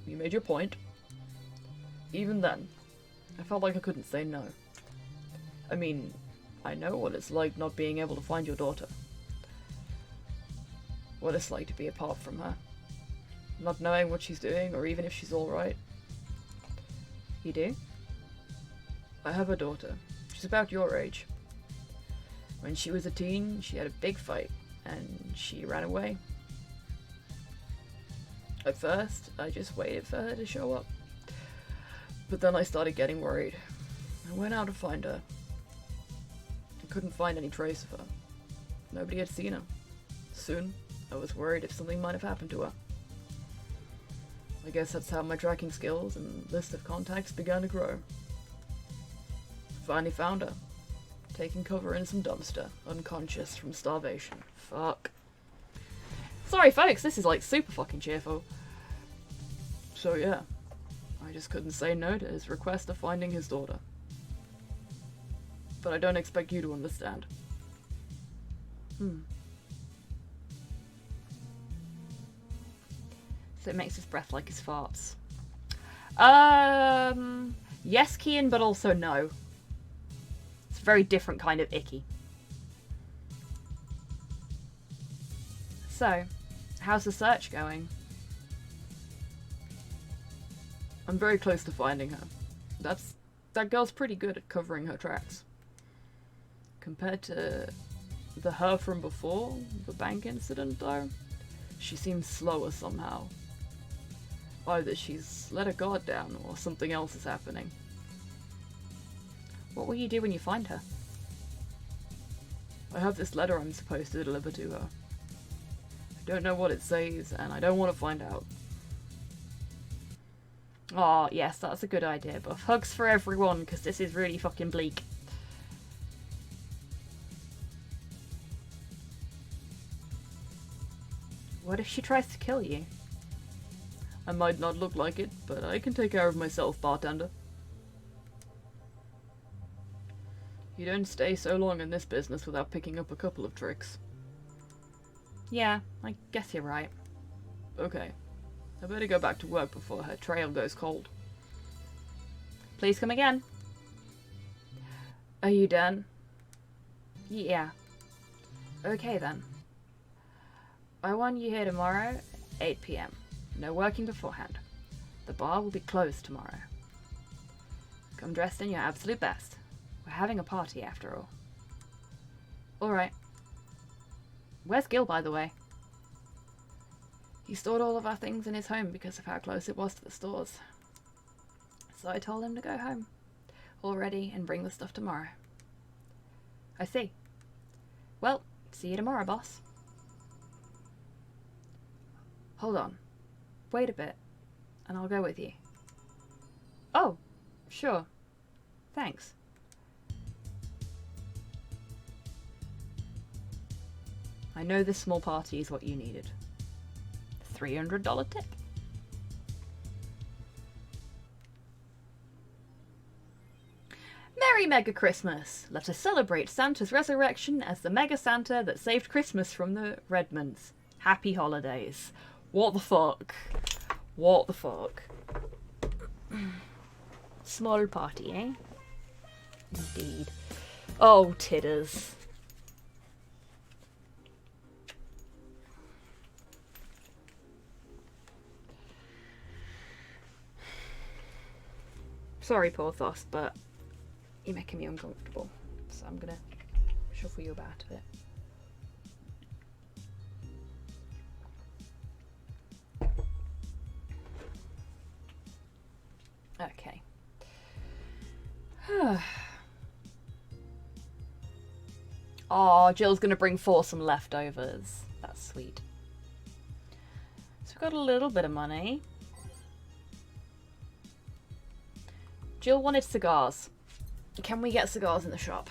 You made your point. Even then, I felt like I couldn't say no. I mean, I know what it's like not being able to find your daughter. What it's like to be apart from her. Not knowing what she's doing, or even if she's alright. You do? I have a daughter. She's about your age. When she was a teen, she had a big fight, and she ran away. At first, I just waited for her to show up. But then I started getting worried. I went out to find her. I couldn't find any trace of her. Nobody had seen her. Soon, I was worried if something might have happened to her. I guess that's how my tracking skills and list of contacts began to grow. Finally found her. Taking cover in some dumpster, unconscious from starvation. Fuck. Sorry folks, this is like super fucking cheerful. So yeah, I just couldn't say no to his request of finding his daughter. But I don't expect you to understand. So it makes his breath like his farts. Yes, Kian, but also no. It's a very different kind of icky. So, how's the search going? I'm very close to finding her. That girl's pretty good at covering her tracks. Compared to the her from before, the bank incident though, she seems slower somehow. Either she's let her guard down or something else is happening. What will you do when you find her? I have this letter I'm supposed to deliver to her. I don't know what it says, and I don't want to find out. Oh, yes, that's a good idea, Buff. Hugs for everyone, because this is really fucking bleak. What if she tries to kill you? I might not look like it, but I can take care of myself, bartender. You don't stay so long in this business without picking up a couple of tricks. Yeah, I guess you're right. Okay. I better go back to work before her trail goes cold. Please come again. Are you done? Yeah. Okay then. I want you here tomorrow, 8 PM. No working beforehand. The bar will be closed tomorrow. Come dressed in your absolute best. We're having a party after all. Alright. Where's Gil, by the way? He stored all of our things in his home because of how close it was to the stores. So I told him to go home already and bring the stuff tomorrow. I see. Well, see you tomorrow, boss. Hold on. Wait a bit, and I'll go with you. Oh, sure. Thanks. I know this small party is what you needed. $300 tip. Merry Mega Christmas! Let us celebrate Santa's resurrection as the Mega Santa that saved Christmas from the Redmonds. Happy holidays. What the fuck? What the fuck? Small party, eh? Indeed. Oh, titters. Sorry, Porthos, but you're making me uncomfortable. So I'm gonna shuffle you about a bit. Okay. Oh, Jill's gonna bring 4 some leftovers. That's sweet. So we've got a little bit of money. Jill wanted cigars. Can we get cigars in the shop?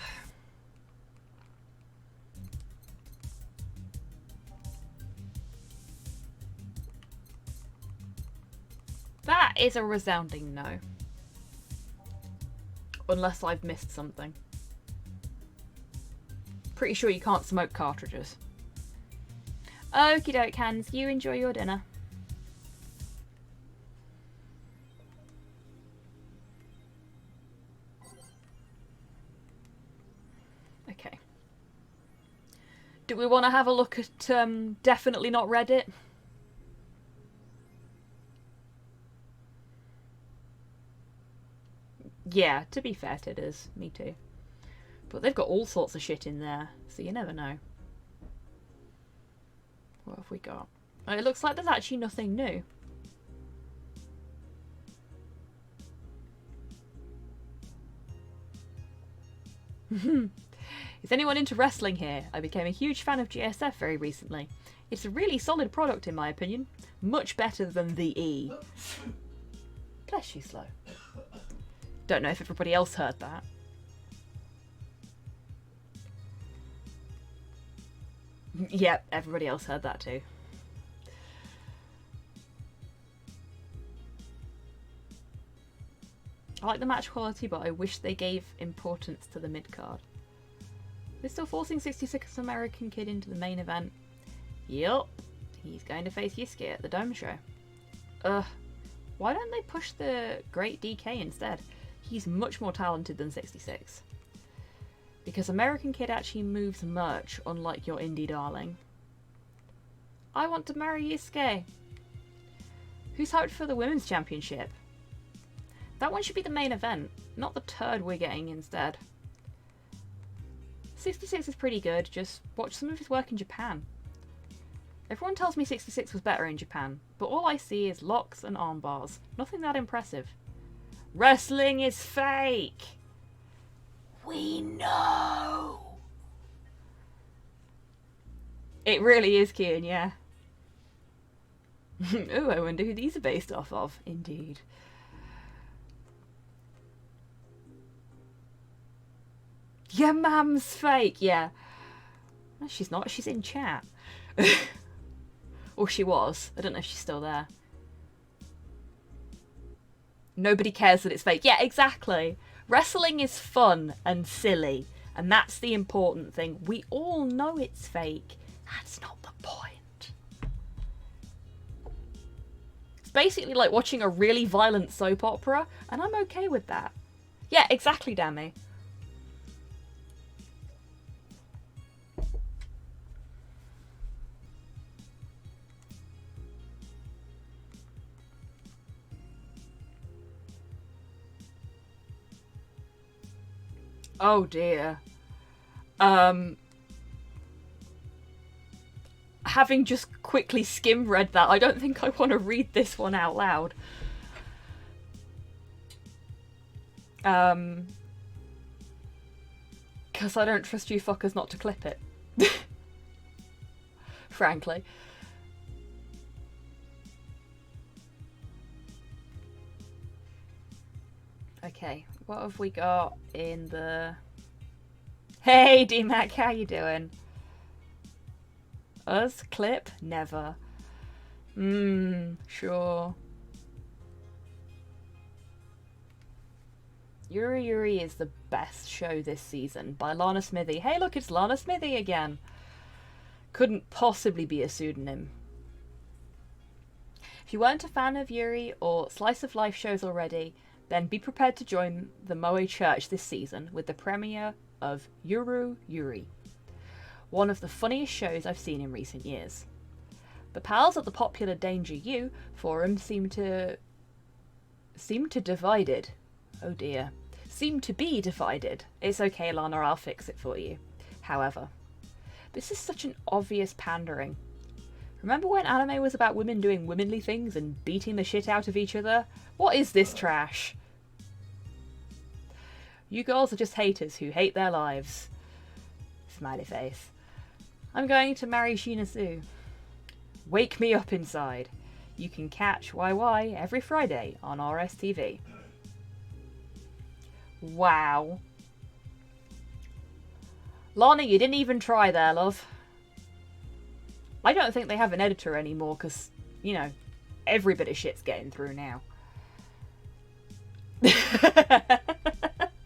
That is a resounding no. Unless I've missed something. Pretty sure you can't smoke cartridges. Okie doke, Hans. You enjoy your dinner. Okay. Do we want to have a look at Definitely Not Reddit? Yeah, to be fair, it is. Me too. But they've got all sorts of shit in there, so you never know. What have we got? Oh, it looks like there's actually nothing new. Is anyone into wrestling here? I became a huge fan of GSF very recently. It's a really solid product in my opinion. Much better than the E. Bless you, Slow. Don't know if everybody else heard that. Yep, everybody else heard that too. I like the match quality, but I wish they gave importance to the mid-card. They're still forcing 66 American Kid into the main event. Yup, he's going to face Yusuke at the Dome Show. Why don't they push the Great DK instead? He's much more talented than 66. Because American Kid actually moves merch, unlike your indie darling. I want to marry Yusuke. Who's hyped for the Women's Championship? That one should be the main event, not the turd we're getting instead. 66 is pretty good, just watch some of his work in Japan. Everyone tells me 66 was better in Japan, but all I see is locks and arm bars. Nothing that impressive. Wrestling is fake! We know! It really is, Kian, yeah. Oh, I wonder who these are based off of. Indeed. Your mum's fake, yeah. No, she's not. She's in chat. Or she was. I don't know if she's still there. Nobody cares that it's fake. Yeah, exactly. Wrestling is fun and silly, and that's the important thing. We all know it's fake. That's not the point. It's basically like watching a really violent soap opera, and I'm okay with that. Yeah, exactly, Dammy. Oh dear. Having just quickly skim read that, I don't think I want to read this one out loud. Because I don't trust you fuckers not to clip it. Frankly. Okay, what have we got in the... Hey, D-Mac, how you doing? Us? Clip? Never. Sure. Yuri Yuri is the best show this season, by Lana Smithy. Hey, look, it's Lana Smithy again. Couldn't possibly be a pseudonym. If you weren't a fan of Yuri or Slice of Life shows already, then be prepared to join the Moe Church this season with the premiere of Yuru Yuri, one of the funniest shows I've seen in recent years. The pals at the popular Danger U forum seem to divided. Oh dear. Seem to be divided. It's okay, Lana, I'll fix it for you. However, this is such an obvious pandering. Remember when anime was about women doing womanly things and beating the shit out of each other? What is this trash? You girls are just haters who hate their lives. Smiley face. I'm going to marry Shinasu. Wake me up inside. You can catch YY every Friday on RSTV. Wow. Lana, you didn't even try there, love. I don't think they have an editor anymore because, you know, every bit of shit's getting through now.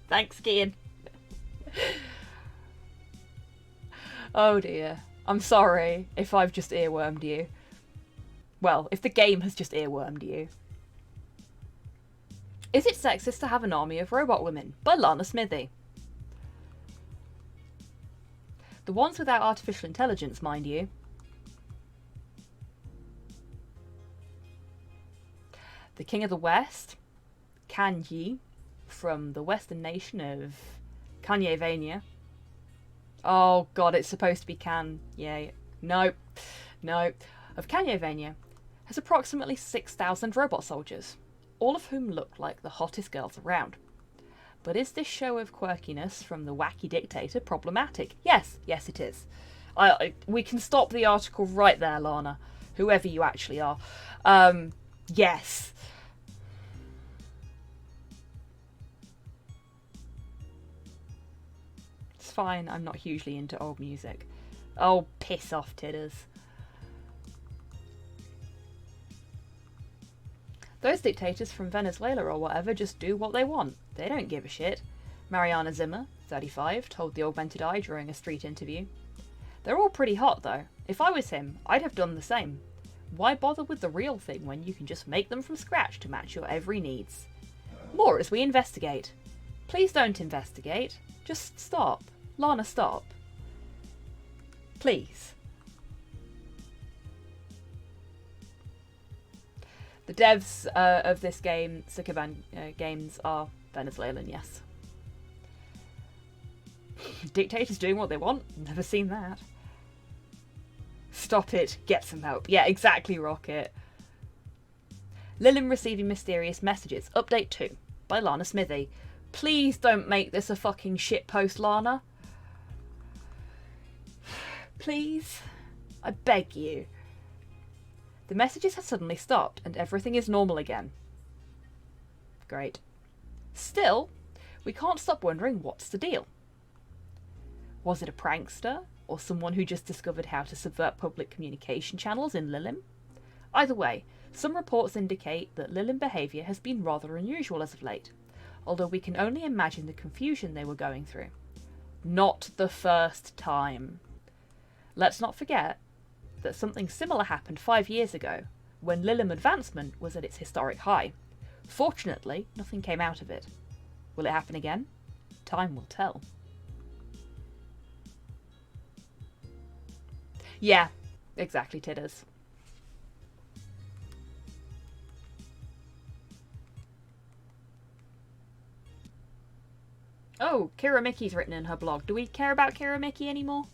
Thanks, Kian. Oh dear. I'm sorry if I've just earwormed you. Well, if the game has just earwormed you. Is it sexist to have an army of robot women? By Lana Smithy. The ones without artificial intelligence, mind you. The King of the West, Kanji, from the western nation of Kanyevania. Oh god, it's supposed to be Kanye. No. Of Kanyevania, has approximately 6,000 robot soldiers, all of whom look like the hottest girls around. But is this show of quirkiness from the wacky dictator problematic? Yes it is. We can stop the article right there, Lana, whoever you actually are. Yes. It's fine, I'm not hugely into old music. Oh, piss off, titters. Those dictators from Venezuela or whatever just do what they want. They don't give a shit. Mariana Zimmer, 35, told the Augmented Eye during a street interview. They're all pretty hot though. If I was him, I'd have done the same. Why bother with the real thing when you can just make them from scratch to match your every needs? More as we investigate. Please don't investigate. Just stop. Lana, stop. Please. The devs of this game, Sukaban Games, are Venezuelan, yes. Dictators doing what they want? Never seen that. Stop it. Get some help. Yeah, exactly, Rocket. Lilin receiving mysterious messages. Update 2 by Lana Smithy. Please don't make this a fucking shitpost, Lana. Please. I beg you. The messages have suddenly stopped and everything is normal again. Great. Still, we can't stop wondering what's the deal. Was it a prankster, or someone who just discovered how to subvert public communication channels in Lilim? Either way, some reports indicate that Lilim behaviour has been rather unusual as of late, although we can only imagine the confusion they were going through. Not the first time. Let's not forget that something similar happened 5 years ago, when Lilim advancement was at its historic high. Fortunately, nothing came out of it. Will it happen again? Time will tell. Yeah, exactly, Tidders. Oh, Kira Mickey's written in her blog. Do we care about Kira Mickey anymore?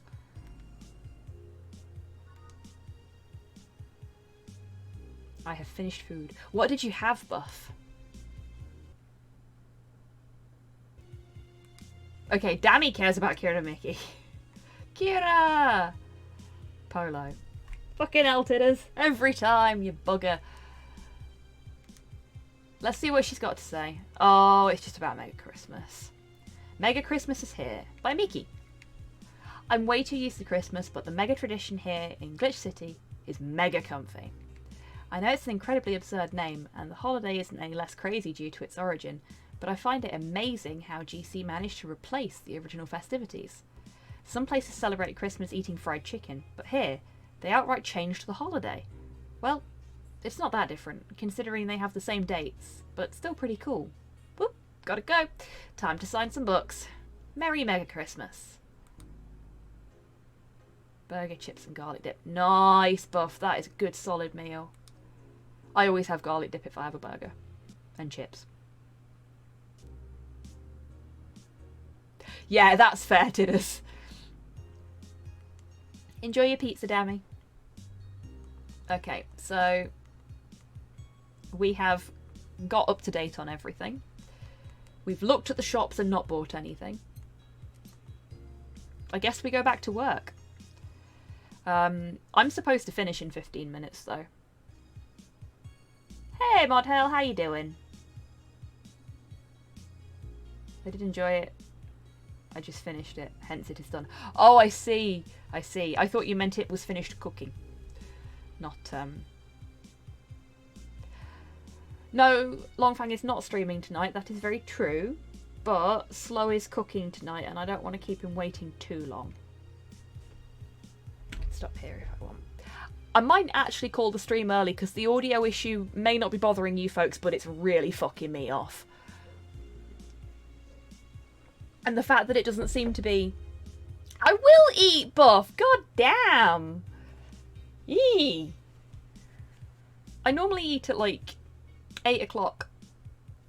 I have finished food. What did you have, Buff? Okay, Dammy cares about Kira Mickey. Kira! Polo. Fucking hell, Tidders. Every time, you bugger. Let's see what she's got to say. Oh, it's just about Mega Christmas. Mega Christmas is here, by Mickey. I'm way too used to Christmas, but the mega tradition here in Glitch City is mega comfy. I know it's an incredibly absurd name, and the holiday isn't any less crazy due to its origin, but I find it amazing how GC managed to replace the original festivities. Some places celebrate Christmas eating fried chicken, but here, they outright changed the holiday. Well, it's not that different, considering they have the same dates, but still pretty cool. Whoop, gotta go. Time to sign some books. Merry Mega Christmas. Burger, chips and garlic dip. Nice, Buff. That is a good solid meal. I always have garlic dip if I have a burger. And chips. Yeah, that's fair, Tidders. Enjoy your pizza, Dammy. Okay, so we have got up to date on everything. We've looked at the shops and not bought anything. I guess we go back to work. I'm supposed to finish in 15 minutes though. Hey Modhale, how you doing? I did enjoy it. I just finished it, hence it is done. Oh, I see. I see. I thought you meant it was finished cooking. Not, No, Longfang is not streaming tonight, that is very true. But Slow is cooking tonight and I don't want to keep him waiting too long. I can stop here if I want. I might actually call the stream early because the audio issue may not be bothering you folks, but it's really fucking me off. And the fact that it doesn't seem to be... I will eat, Buff! God damn! Yee! I normally eat at like 8 o'clock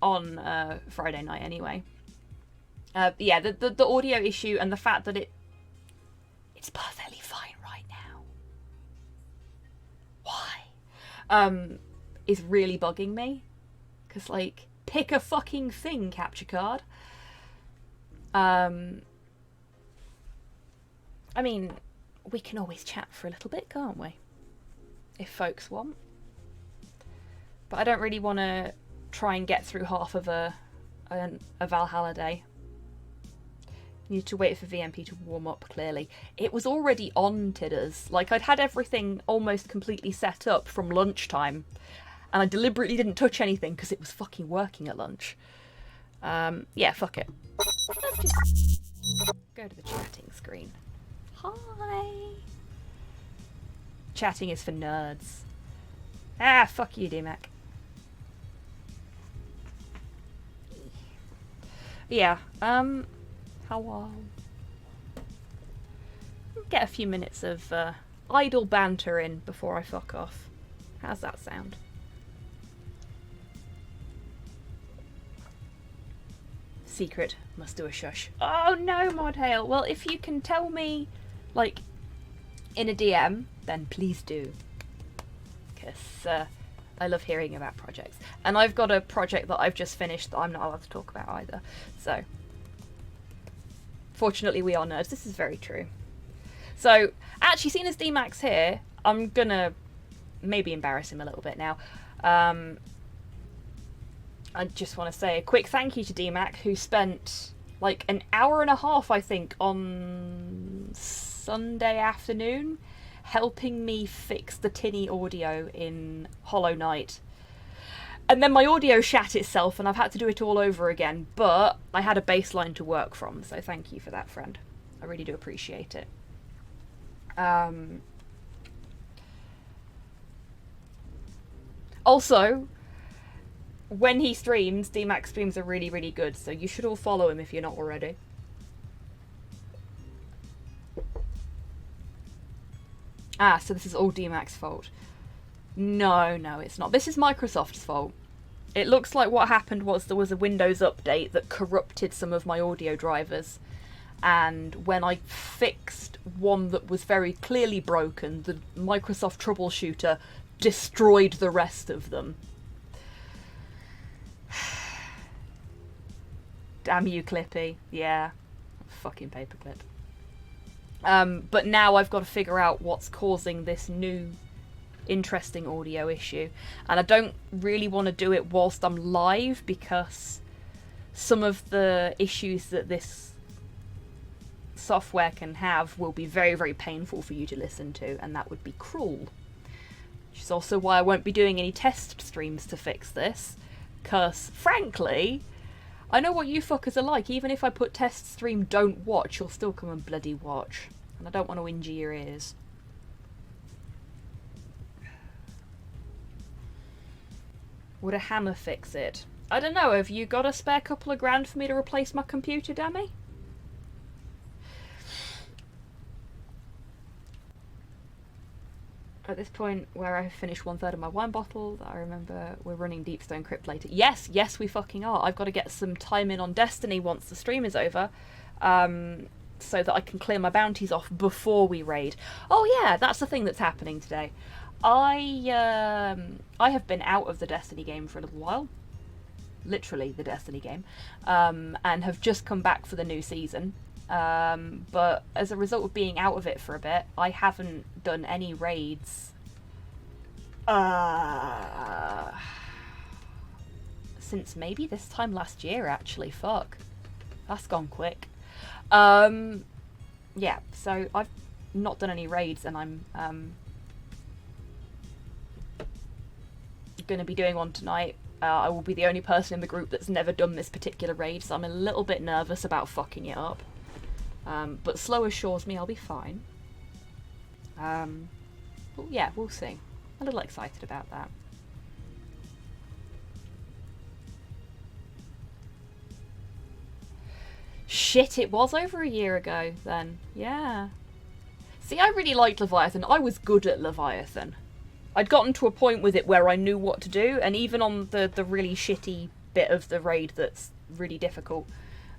on Friday night anyway. Yeah, the audio issue and the fact that it's perfectly fine right now. Why? Is really bugging me. Because, like, pick a fucking thing, capture card. I mean, we can always chat for a little bit, can't we? If folks want. But I don't really want to try and get through half of a Valhalla day. Need to wait for VMP to warm up, clearly. It was already on, Tidders. Like, I'd had everything almost completely set up from lunchtime. And I deliberately didn't touch anything because it was fucking working at lunch. Yeah, fuck it. Let's just go to the chatting screen. Hi! Chatting is for nerds. Ah, fuck you, D-Mac. Yeah, how are... Get a few minutes of idle banter in before I fuck off. How's that sound? Secret. Must do a shush. Oh no, Modhale. Well, if you can tell me, like, in a DM, then please do. Because I love hearing about projects. And I've got a project that I've just finished that I'm not allowed to talk about either. So, fortunately we are nerds. This is very true. So, actually, seeing as D-Max here, I'm gonna maybe embarrass him a little bit now. I just want to say a quick thank you to D-Mac, who spent like an hour and a half, I think, on Sunday afternoon helping me fix the tinny audio in Hollow Knight. And then my audio shat itself and I've had to do it all over again, but I had a baseline to work from, so thank you for that, friend. I really do appreciate it. Also, when he streams, D-Mac streams are really, really good, so you should all follow him if you're not already. Ah, so this is all D-Mac's fault. No, it's not. This is Microsoft's fault. It looks like what happened was there was a Windows update that corrupted some of my audio drivers, and when I fixed one that was very clearly broken, the Microsoft troubleshooter destroyed the rest of them. Damn you, Clippy. Yeah. Fucking paperclip. But now I've got to figure out what's causing this new interesting audio issue. And I don't really want to do it whilst I'm live, because some of the issues that this software can have will be very, very painful for you to listen to, and that would be cruel. Which is also why I won't be doing any test streams to fix this, because frankly, I know what you fuckers are like. Even if I put test stream don't watch, you'll still come and bloody watch. And I don't want to injure your ears. Would a hammer fix it? I don't know, have you got a spare couple of grand for me to replace my computer, Dammy? At this point, where I finished 1/3 of my wine bottle, I remember we're running Deepstone Crypt later. Yes, we fucking are. I've got to get some time in on Destiny once the stream is over, so that I can clear my bounties off before we raid. Oh yeah, that's the thing that's happening today. I have been out of the Destiny game for a little while. Literally the Destiny game. And have just come back for the new season. But as a result of being out of it for a bit, I haven't done any raids since maybe this time last year, actually. Fuck. That's gone quick. Yeah, so I've not done any raids, and I'm going to be doing one tonight. I will be the only person in the group that's never done this particular raid, so I'm a little bit nervous about fucking it up. But Slow assures me I'll be fine. But yeah, we'll see. I'm a little excited about that. Shit, it was over a year ago then. Yeah. See, I really liked Leviathan. I was good at Leviathan. I'd gotten to a point with it where I knew what to do, and even on the really shitty bit of the raid that's really difficult,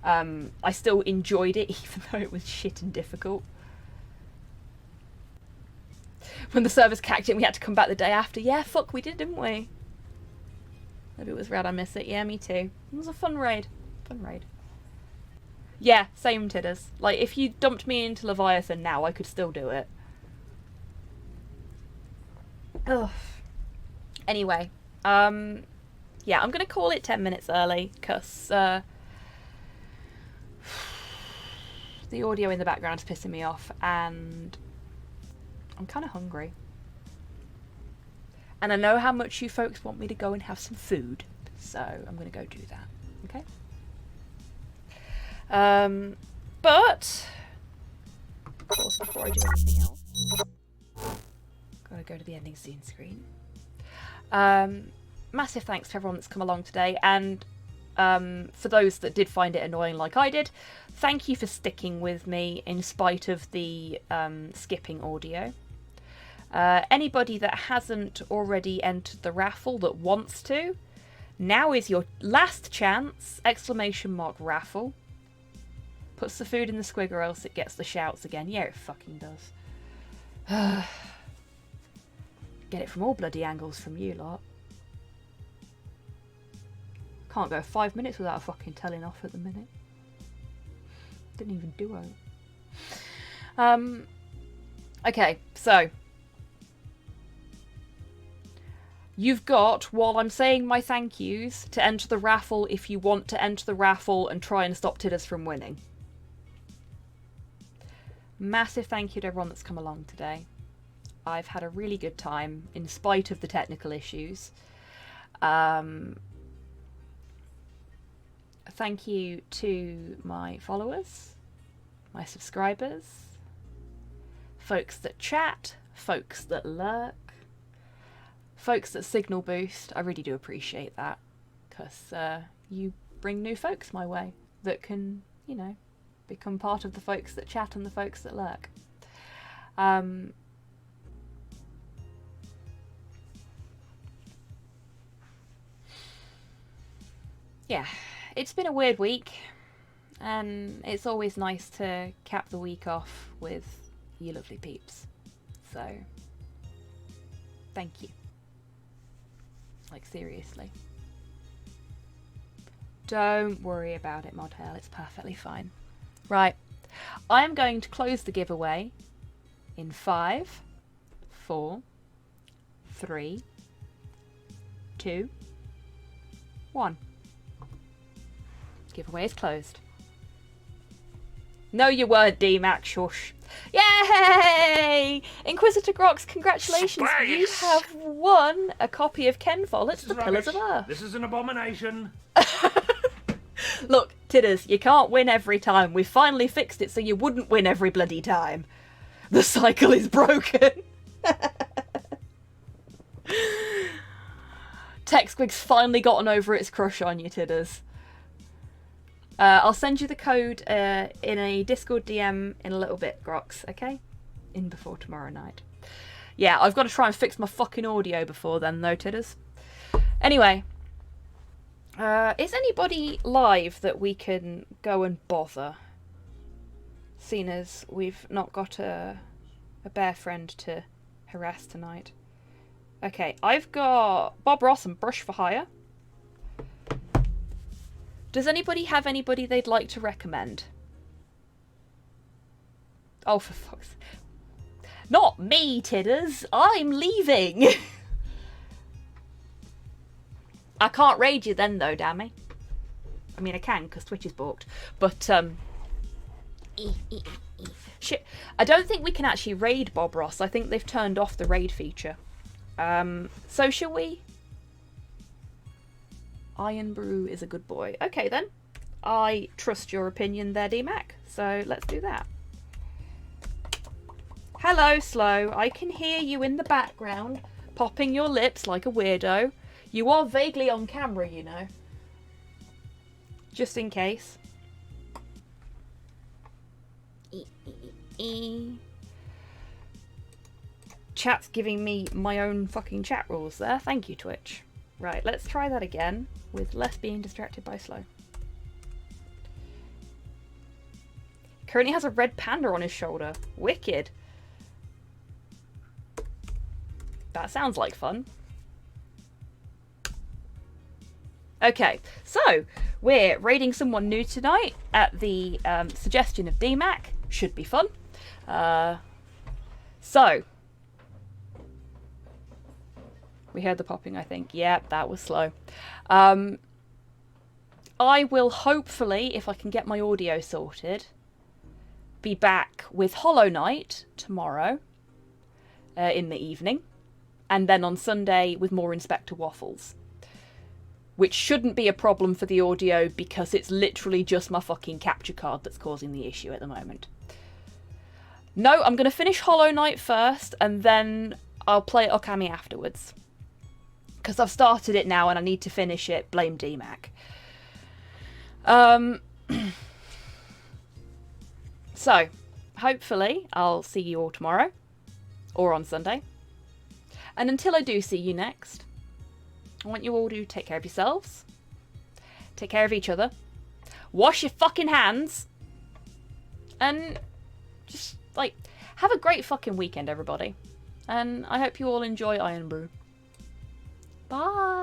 I still enjoyed it, even though it was shit and difficult. When the servers cacked it, we had to come back the day after. Yeah, fuck, we did, didn't we? Maybe it was rad, I miss it. Yeah, me too. It was a fun raid. Fun raid. Yeah, same tidders. Like, if you dumped me into Leviathan now, I could still do it. Ugh. Anyway, yeah, I'm gonna call it 10 minutes early, because the audio in the background is pissing me off, and I'm kind of hungry. And I know how much you folks want me to go and have some food, so I'm gonna go do that, okay? But, of course, before I do anything else, gotta go to the ending scene screen. Massive thanks to everyone that's come along today, and for those that did find it annoying like I did, thank you for sticking with me in spite of the skipping audio. Anybody that hasn't already entered the raffle that wants to, now is your last chance! ! Raffle. Puts the food in the squig or else it gets the shouts again. Yeah, it fucking does. Get it from all bloody angles from you lot. Can't go 5 minutes without a fucking telling off at the minute. Didn't even do it. Okay, so you've got, while I'm saying my thank yous, to enter the raffle if you want to enter the raffle and try and stop Tidders from winning. Massive thank you to everyone that's come along today. I've had a really good time in spite of the technical issues. Thank you to my followers, my subscribers, folks that chat, folks that lurk, folks that signal boost. I really do appreciate that, because you bring new folks my way that can, you know, become part of the folks that chat and the folks that lurk. Yeah, it's been a weird week, and it's always nice to cap the week off with you lovely peeps. So, thank you. Like, seriously. Don't worry about it, Modhale, it's perfectly fine. Right, I am going to close the giveaway in 5, 4, 3, 2, 1. Giveaway is closed. No, you weren't, D-Mac. Shush. Yay! Inquisitor Grox, congratulations. Space! You have won a copy of Ken Follett's The Pillars of Earth. This is an abomination. Look, Tidders, you can't win every time. We finally fixed it so you wouldn't win every bloody time. The cycle is broken. HobbySquig's finally gotten over its crush on you, Tidders. I'll send you the code in a Discord DM in a little bit, Grox, okay? In before tomorrow night. Yeah, I've got to try and fix my fucking audio before then, though, Tidders. Anyway, is anybody live that we can go and bother? Seeing as we've not got a bear friend to harass tonight. Okay, I've got Bob Ross and Brush for Hire. Does anybody have anybody they'd like to recommend? Oh, for fuck's sake. Not me, Tidders. I'm leaving. I can't raid you then, though, damn. I mean, I can, because Twitch is balked. But, shit. I don't think we can actually raid Bob Ross. I think they've turned off the raid feature. So shall we? Iron Brew is a good boy. Okay, then. I trust your opinion there, D-Mac. So let's do that. Hello, Slow. I can hear you in the background, popping your lips like a weirdo. You are vaguely on camera, you know. Just in case. Chat's giving me my own fucking chat rules there. Thank you, Twitch. Right, let's try that again with less being distracted by Slow. Currently has a red panda on his shoulder. Wicked. That sounds like fun. Okay, so we're raiding someone new tonight at the suggestion of D-Mac. Should be fun. So we heard the popping, I think. Yep, that was Slow. I will hopefully, if I can get my audio sorted, be back with Hollow Knight tomorrow in the evening. And then on Sunday with more Inspector Waffles. Which shouldn't be a problem for the audio because it's literally just my fucking capture card that's causing the issue at the moment. No, I'm going to finish Hollow Knight first and then I'll play Okami afterwards. Because I've started it now and I need to finish it. Blame D-Mac. So, hopefully I'll see you all tomorrow. Or on Sunday. And until I do see you next, I want you all to take care of yourselves. Take care of each other. Wash your fucking hands. And just, like, have a great fucking weekend, everybody. And I hope you all enjoy Iron Brew. Bye.